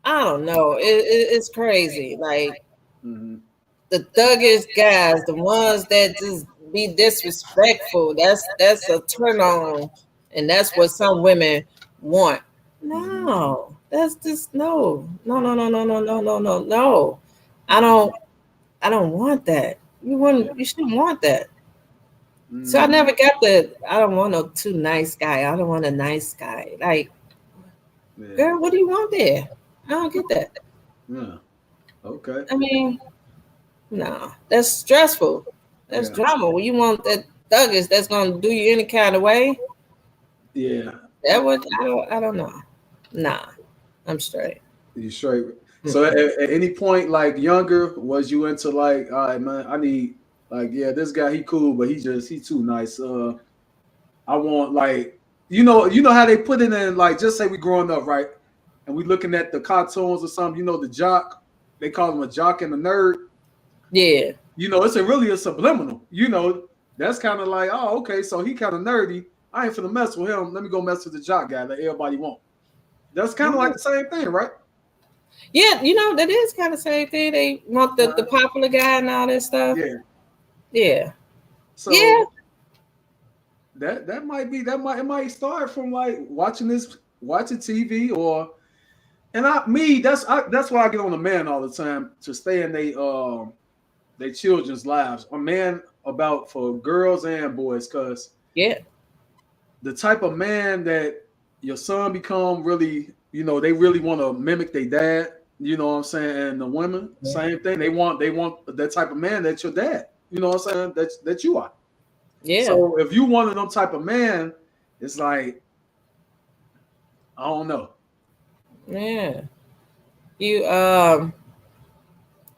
I don't know. It's crazy. Like Mhm. the thuggish guys, the ones that just be disrespectful. That's a turn on, and that's what some women want. No, that's just no. I don't I don't want that. You shouldn't want that. So I Mhm. never got the I don't want no too nice guy. I don't want a nice guy. Like, Yeah. girl, what do you want there? I don't get that. Yeah. Okay. I mean, no, that's stressful. That's Yeah. drama. When you want that thuggish that's gonna do you any kind of way, Yeah. that would I don't know. Nah, I'm straight. You straight. So Mm-mm. at any point, like younger, was you into like, all right, man, I need like, yeah, this guy he cool, but he too nice. I want like, you know how they put it in like, just say we growing up, right? And we looking at the cartoons or something, you know, the jock, they call him a jock and a nerd. Yeah, You know, it's really a subliminal. You know, that's kind of like, oh, okay, so he kind of nerdy. I ain't finna mess with him. Let me go mess with the jock guy that everybody want. That's kind of like the same thing, right? yeah. You know that is kind of same thing. They want the popular guy and all that stuff. Yeah. Yeah, yeah. So that might be it might start from like watching TV or and that's why I get on a man all the time to stay in they children's lives. A man about for girls and boys, cause Yeah, the type of man that your son become really, you know, they really want to mimic their dad. You know what I'm saying? And the women, same thing. They want that type of man that's your dad. You know what I'm saying? That you are. yeah, So if you one of them type of man, it's like I don't know. yeah. You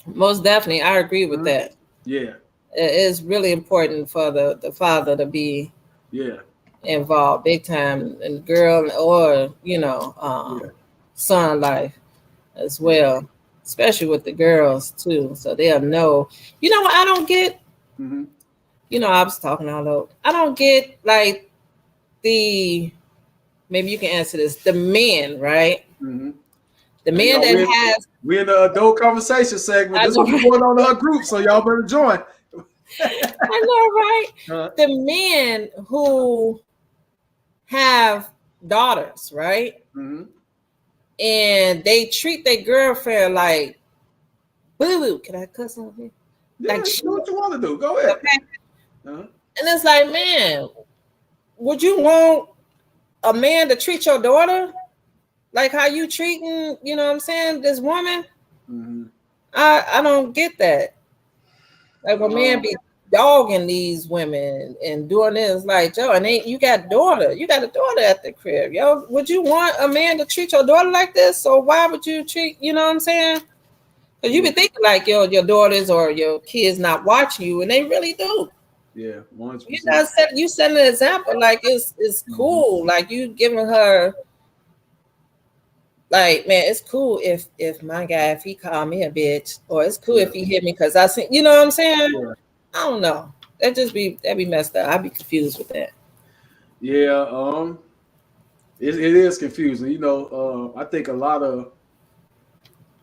most definitely. I agree with Mhm. that. Yeah, It is really important for the father to be yeah, involved big time in girl or yeah, son life as yeah. well, especially with the girls too, so they'll know. You know what I don't get? Mm-hmm. I was talking all over. I don't get like the maybe you can answer this. The men, right? Mm-hmm. The Hey, man y'all, that has we in the adult conversation segment. I This know, will be right? going on in her group, so y'all better join. I know, right? Uh, The men who have daughters, right? mm-hmm. And they treat their girlfriend like boo boo. Can I cuss on here? Yeah, Like do shit. what you want to do. Go ahead. Okay. Uh-huh. And it's like, man, would you want a man to treat your daughter like how you treating, you know what I'm saying, this woman? Mm-hmm. I don't get that. Like when men Um, be dogging these women and doing this, like, Joe, and ain't you got a daughter at the crib, yo. Would you want a man to treat your daughter like this? So why would you treat, you know what I'm saying? Because you yeah, be thinking like your daughters or your kids not watching you, and they really do. yeah, You 100%. know, you set an example, like it's Mm-hmm. cool. Like you giving her, like, man, it's cool if my guy, if he call me a bitch, or it's cool Yeah, if he hit me because I see, you know what I'm saying? yeah, I don't know. That be messed up. I'd be confused with that. yeah. It is confusing. You know, I think a lot of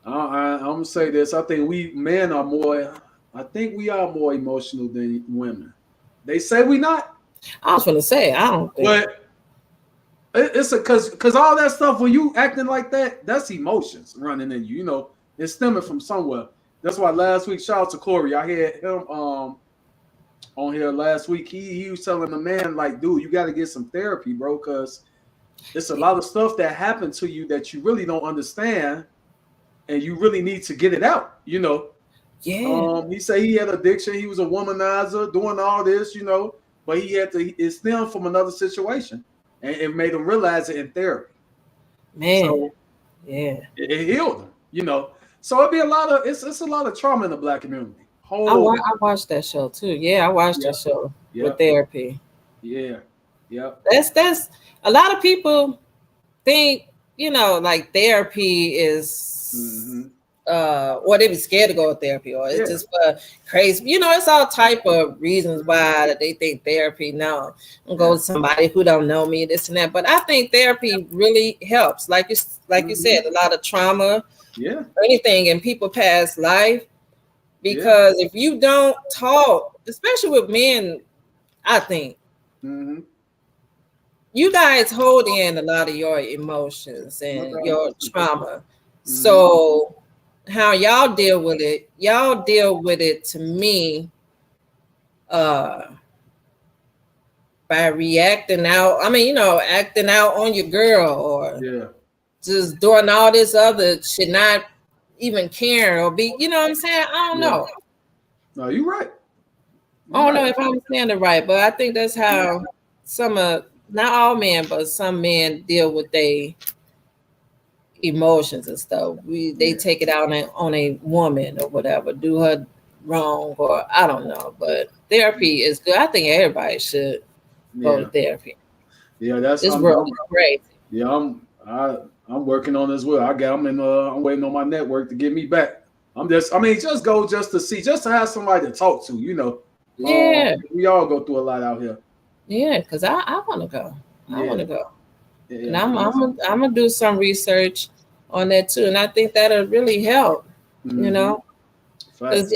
I'm gonna say this. I think we men are more. I think we are more emotional than women. They say we not. I was gonna say, I don't think. But it's a because all that stuff when you acting like that, that's emotions running in you. You know, it's stemming from somewhere. That's why last week, shout out to Corey. I had him on here last week. He was telling the man like, dude, you got to get some therapy, bro, because it's a lot of stuff that happened to you that you really don't understand, and you really need to get it out. You know. Yeah. He said he had addiction. He was a womanizer, doing all this, you know, but he had to. It stemmed from another situation, and it made him realize it in therapy. Man. So it healed him, you know. So it'd be a lot of it's a lot of trauma in the Black community. I watched that show too. Yeah, I watched that show with therapy. Yeah, yeah. That's a lot of people think, you know, like therapy is or they be scared to go to therapy, or it's just for crazy. You know, it's all type of reasons why that they think therapy. No, I'm go to somebody who don't know me, this and that. But I think therapy really helps. Like you said, a lot of trauma, anything in people past life. Because if you don't talk, especially with men, I think you guys hold in a lot of your emotions and your trauma. So how y'all deal with it to me by reacting out. I mean, you know, acting out on your girl or just doing all this other shit, not even caring or be, you know what I'm saying? I don't know. No, you're right. I don't know if I'm saying it right, but I think that's how not all men, but some men deal with their emotions and stuff. They take it out on a woman or whatever, do her wrong, or I don't know. But therapy is good. I think everybody should go to therapy. Yeah, that's this world is crazy. Yeah, I'm working on as well. I'm waiting on my network to get me back. Just go just to see, just to have somebody to talk to, you know. We all go through a lot out here. Yeah, because I want to go. I want to go. And I'm gonna do some research on that too. And I think that'll really help, you know. Because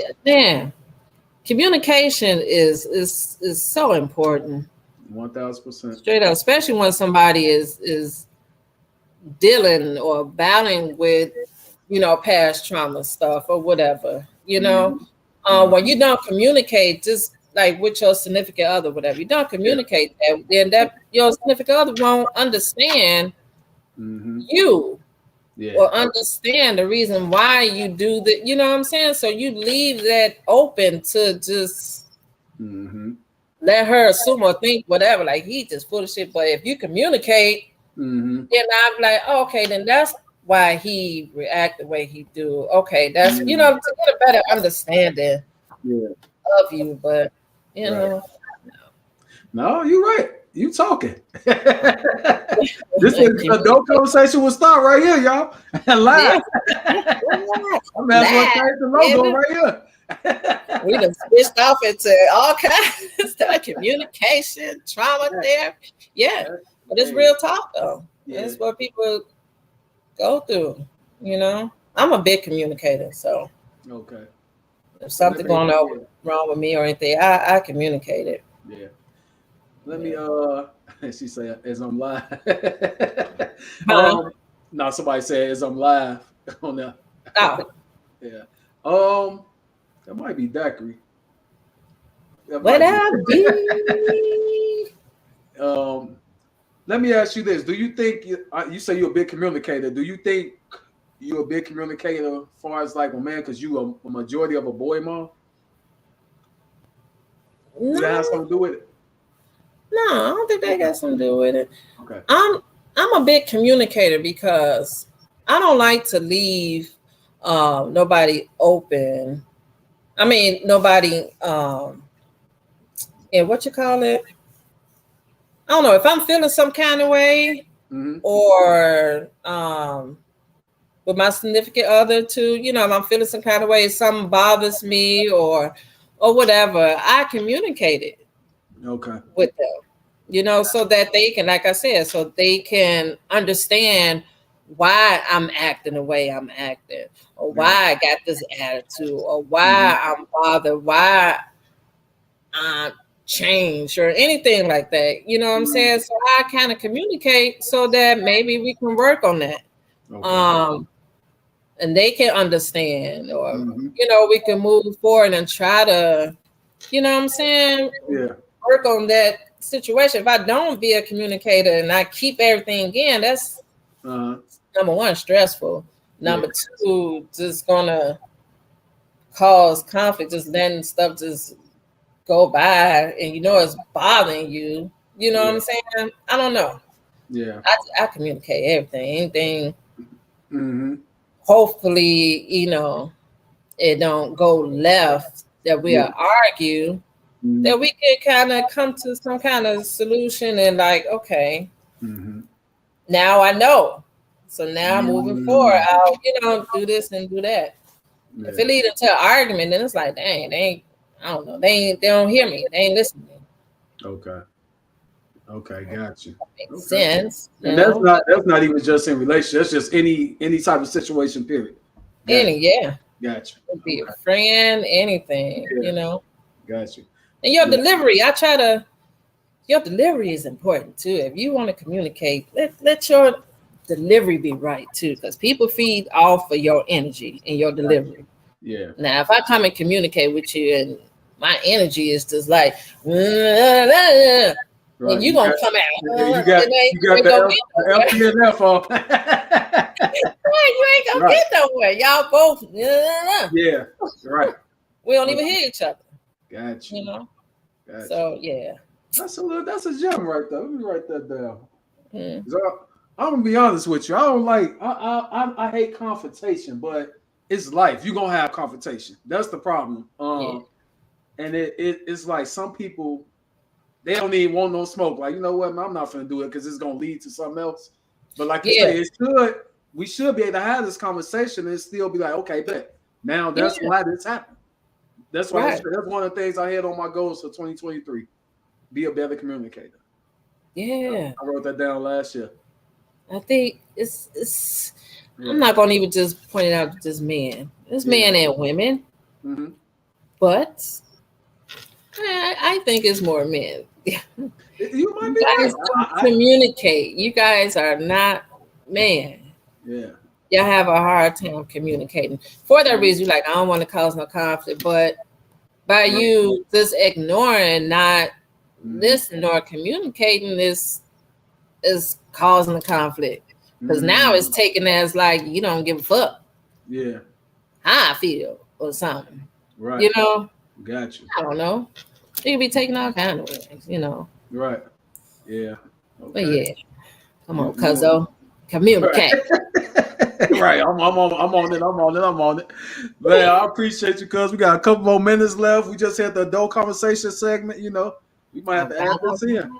communication is so important. 1000%. Straight up, especially when somebody is dealing or battling with, you know, past trauma stuff or whatever, you know. When you don't communicate, just like with your significant other, whatever, you don't communicate that, then that your significant other won't understand you or understand the reason why you do that. You know what I'm saying? So you leave that open to just let her assume or think whatever, like he just full of shit. But if you communicate, then I'm like, oh, okay, then that's why he react the way he do. Okay, that's you know, to get a better understanding of you. But you know, no, you're right. You talking. This is adult conversation with Starr right here, y'all. Live. I'm asking what change the logo right here. We done switched off into all kinds of stuff, communication, trauma therapy. Yeah, but it's real talk though. That's what people go through. You know, I'm a big communicator, so if something going on wrong with me or anything, I communicate it. Yeah. Let me she said as I'm live. No, somebody said as I'm live on there. Oh. Yeah. That might be Daiquiri. What I be? Let me ask you this. Do you think you say you're a big communicator? Do you think you're a big communicator as far as like a man because you a majority of a boy mom? No. Does that have something to do with it? No, I don't think that got something to do with it. Okay. I'm a big communicator because I don't like to leave nobody open. I mean, nobody what you call it? I don't know, if I'm feeling some kind of way or with my significant other too, you know, if I'm feeling some kind of way, something bothers me or whatever, I communicate it with them, you know, so that they can, like I said, so they can understand why I'm acting the way I'm acting, or why I got this attitude, or why I'm bothered, why I'm change or anything like that. You know what I'm saying? So I kind of communicate so that maybe we can work on that. Okay. And they can understand, or Mm-hmm. we can move forward and try to, you know what I'm saying, Yeah. work on that situation. If I don't be a communicator and I keep everything in, that's Uh-huh. number one, stressful. Yeah. Number two, just gonna cause conflict, just letting stuff just go by and it's bothering you. You know what I'm saying? I don't know. Yeah. I communicate anything. Mm-hmm. Hopefully, it don't go left, that we'll Yeah. argue, Mm-hmm. that we can kind of come to some kind of solution and like, okay, Mm-hmm. now I know. So now moving forward, I'll, do this and do that. Yeah. If it leads into an argument, then it's like, dang, they ain't, I don't know, they don't hear me. They ain't listening. Okay. Okay, got you. Makes Okay. sense. And that's not even just in relationships. That's just any type of situation, period. Got you. Got you. Could be a friend, anything, Got you. And your delivery, your delivery is important too. If you want to communicate, let your delivery be right too, because people feed off of your energy and your delivery. Yeah. Now, if I come and communicate with you and my energy is just like, Right. and you're going to come out. You got the LPNF off. You ain't going to get nowhere. Y'all both. Yeah. Right. We don't even hear each other. Got you. Got so, yeah. That's a gem right there. Let me write that down. Hmm. I'm gonna be honest with you. I don't like. I hate confrontation, but it's life. You're gonna have confrontation. That's the problem. And it's like some people, they don't even want no smoke. Like, you know what, man, I'm not gonna do it because it's gonna lead to something else. But like you say, we should be able to have this conversation and still be like, okay, bet. Now that's why this happened. That's why that's one of the things I had on my goals for 2023. Be a better communicator. Yeah. I wrote that down last year. I think it's I'm not gonna even just point it out to just men. It's men and women. Mm-hmm. But I think it's more men. You might be guys don't communicate. You guys are not men. Yeah. Y'all have a hard time communicating. For that reason, you're like, I don't want to cause no conflict. But by you just ignoring, not listening or communicating, is causing the conflict. Because now it's taken as like you don't give a fuck. Yeah. How I feel or something. Right. You know? Got you. I don't know. It can be taken all kind of ways, Right. Yeah. Okay. But yeah. Come on, cuzzo. Communicate. Right. I'm on it. Man, I appreciate you, cuz. We got a couple more minutes left. We just had the adult conversation segment, We might have to add this in.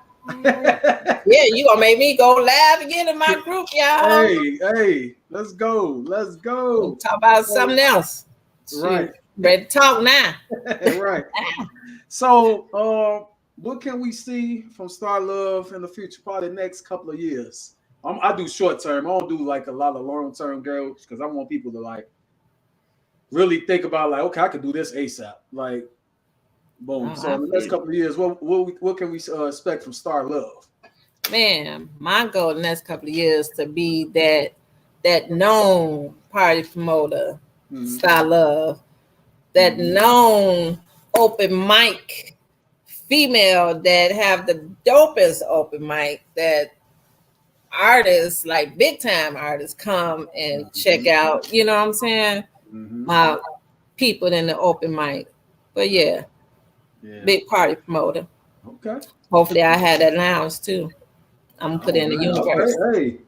Yeah, you gonna make me go live again in my group, y'all. Hey, let's go. We'll talk about something else. Right. Ready to talk now. Right. So, what can we see from Starr Love in the future? Probably the next couple of years. I do short term. I don't do like a lot of long term girls because I want people to like really think about like, okay, I could do this ASAP. Like, boom. So in the next couple of years, what can we expect from Starr Love? Man, my goal the next couple of years to be that known party promoter, Starr Love, that known open mic female that have the dopest open mic, that artists, like big time artists, come and check out, you know what I'm saying? My people in the open mic. But yeah, big party promoter. Okay. Hopefully I had that lounge too. I'm gonna put it in the universe. Hey.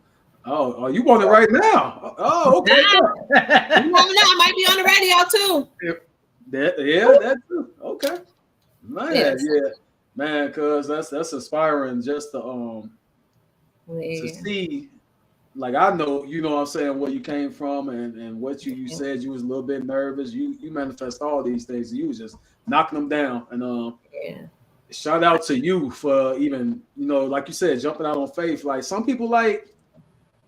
Oh, you want it right now? Oh, okay. You never know, I might be on the radio too. That too. Okay. Man, man, because that's inspiring just to see, like, I know, you know what I'm saying, where you came from and what you said. You was a little bit nervous. You manifest all these things. You was just knocking them down. And shout out to you for even, like you said, jumping out on faith. Like some people, like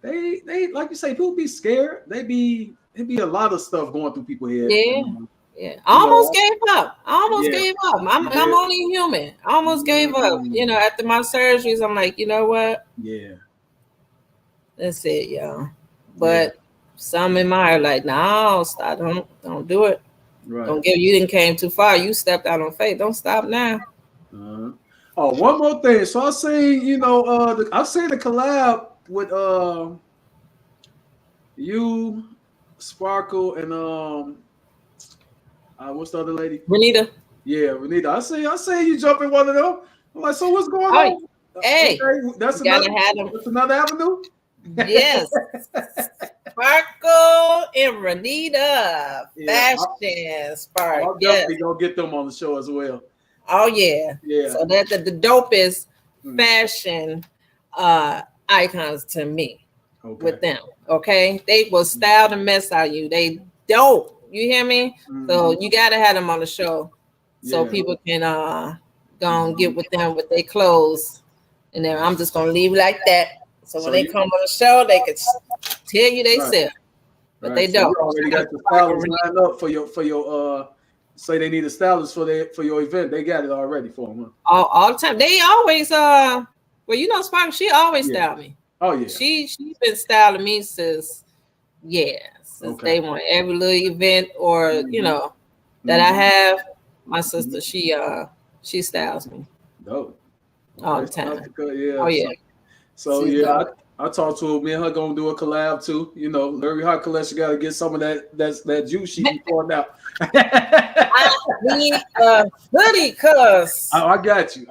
they like you say, people be scared. It be a lot of stuff going through people's head. Yeah, I almost gave up. Yeah. I'm only human. I almost gave up. After my surgeries, I'm like, you know what? Yeah. That's it, y'all. But some in my heart like, no, stop. Don't do it. Right. Don't give. You didn't came too far. You stepped out on faith. Don't stop now. Oh, one more thing. So I seen, I seen the collab with you, Sparkle, and what's the other lady? Renita. Yeah, Renita. I see you jumping one of them. I'm like, so what's going on? Hey, okay, that's another avenue. Yes. Sparkle and Renita. Fashion Spark. I'll definitely go get them on the show as well. Oh yeah. Yeah. So that's the dopest fashion icons to me with them. Okay. They will style the mess out of you. They dope. You hear me? So you gotta have them on the show so people can go and get with them with their clothes. And then I'm just gonna leave it like that. So when they come on the show, they can tell you they sell. But they don't. You already got the stylist lined up for your say they need a stylist for your event. They got it already for them. Huh? All the time. They always Sparkle, she always styled me. Oh yeah. She's been styling me since day one. Every little event or that I have, my sister, she styles me. Dope. All the time. Yeah. Oh yeah. So I talked to her. Me and her gonna do a collab too. Larry Hott collection got to get some of that juice she be pouring out. I need a hoodie, cuz. I got you.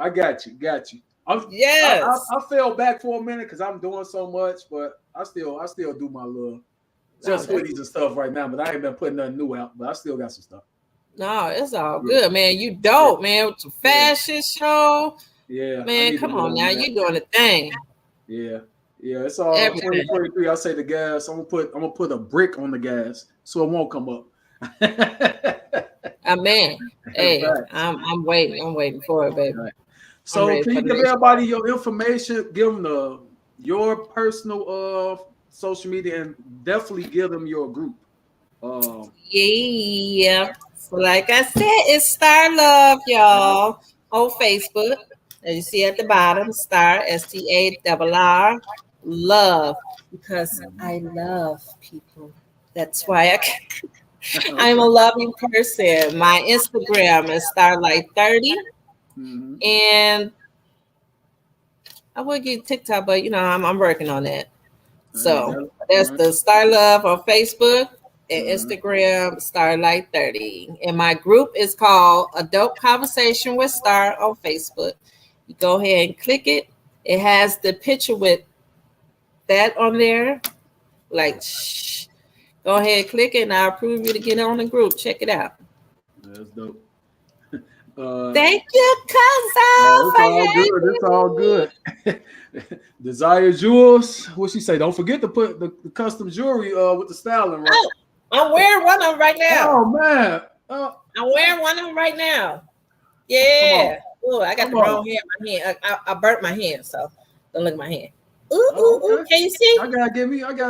Yes. I fell back for a minute because I'm doing so much, but I still do my little just hoodies and stuff right now. But I ain't been putting nothing new out. But I still got some stuff. No, it's all good, man. You dope, man. With your fashion show. Yeah, man. Come on now, you doing the thing. Yeah. It's all 2023. I say the gas. I'm gonna put a brick on the gas so it won't come up. Man, hey, I'm waiting. I'm waiting for it, baby. Right. So can you give everybody your information? Give them your personal social media, and definitely give them your group. Yeah. So like I said, it's Starr Love, y'all, on Facebook. As you see at the bottom, Starr, STARR, Love, because I love people. That's why I'm a loving person. My Instagram is Starlight30. And I would get TikTok, but I'm working on that. So that's the Starr Love on Facebook and Instagram, Starlight30. And my group is called Adult Conversation with Starr on Facebook. You go ahead and click it. It has the picture with that on there. Like, go ahead and click it, and I'll approve you to get on the group. Check it out. That's dope. Thank you, cousin. It's all good. Desire Jewels. What she say? Don't forget to put the custom jewelry with the styling. Right? Oh, I'm wearing one of them right now. Oh man, I'm wearing one of them right now. Yeah. Oh, I got the wrong hand. My hand. I burnt my hand, so don't look at my hand. Ooh, can you see? I gotta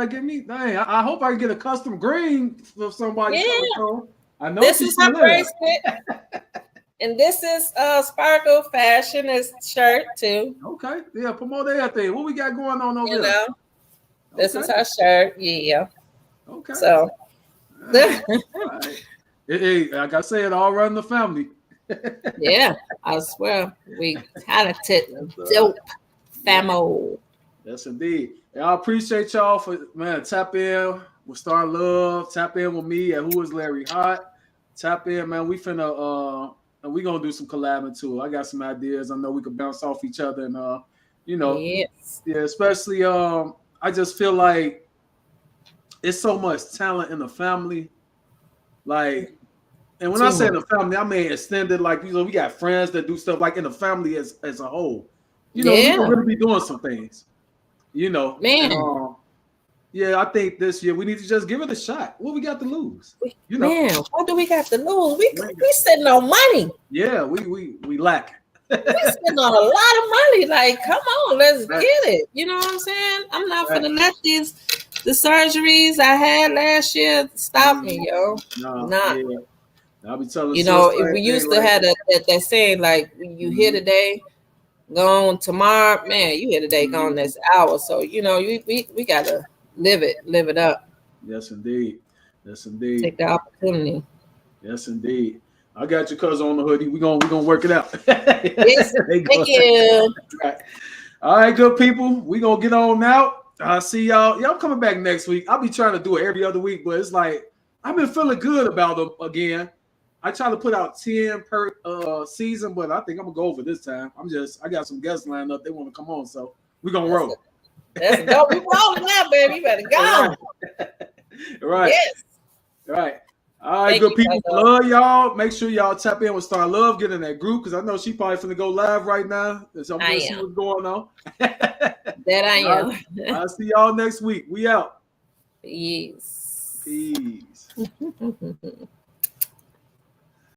get me. Dang, I hope I can get a custom green for somebody. Yeah. I know this is her bracelet. And this is Sparkle Fashion shirt too. Okay, yeah, promote everything. What we got going on over there? This is her shirt. Yeah. Okay. So. Right. Hey, like I said, all run the family. Yeah, I swear we talented, dope famo. Yes, indeed. And I appreciate y'all for tap in with Starr Love, tap in with me at Who Is Larry Hott. Tap in, man. We finna and we gonna do some collabing too. I got some ideas. I know we could bounce off each other, and especially I just feel like it's so much talent in the family, like. And when I say in the family, I mean extended. Like we got friends that do stuff like in the family as a whole. We can really be doing some things. Man. I think this year we need to just give it a shot. What we got to lose? Man, what do we got to lose? We sitting on money. Yeah, we lack. We spend on a lot of money. Like, come on, let's get it. You know what I'm saying? I'm not gonna let the surgeries I had last year stop me, yo. No. I'll be telling You know, sister, if we hey, used to like, have that saying, like, when you here today, gone tomorrow, man, you here today, gone next hour. So, you know, we gotta live it up. yes, indeed. Yes, indeed. Take the opportunity. Yes, indeed. I got your cousin on the hoodie. We gonna work it out. Yes, They go. thank you. Right. All right, good people. We gonna get on now. I'll see y'all. Yeah, I'm coming back next week. I'll be trying to do it every other week, but it's like I've been feeling good about them again. I try to put out 10 per season, but I think I'm gonna go over this time. I got some guests lined up. They want to come on, so we're gonna roll. That's go. We rolling now, baby. You better go. Right. Yes. Right. All right, Thank good you, people. brother. Love y'all. Make sure y'all tap in with Starr Love, get in that group, because I know she probably finna go live right now. So I'm I gonna see am. what's going on. That I All right. am. I'll see y'all next week. We out. Yes. Peace.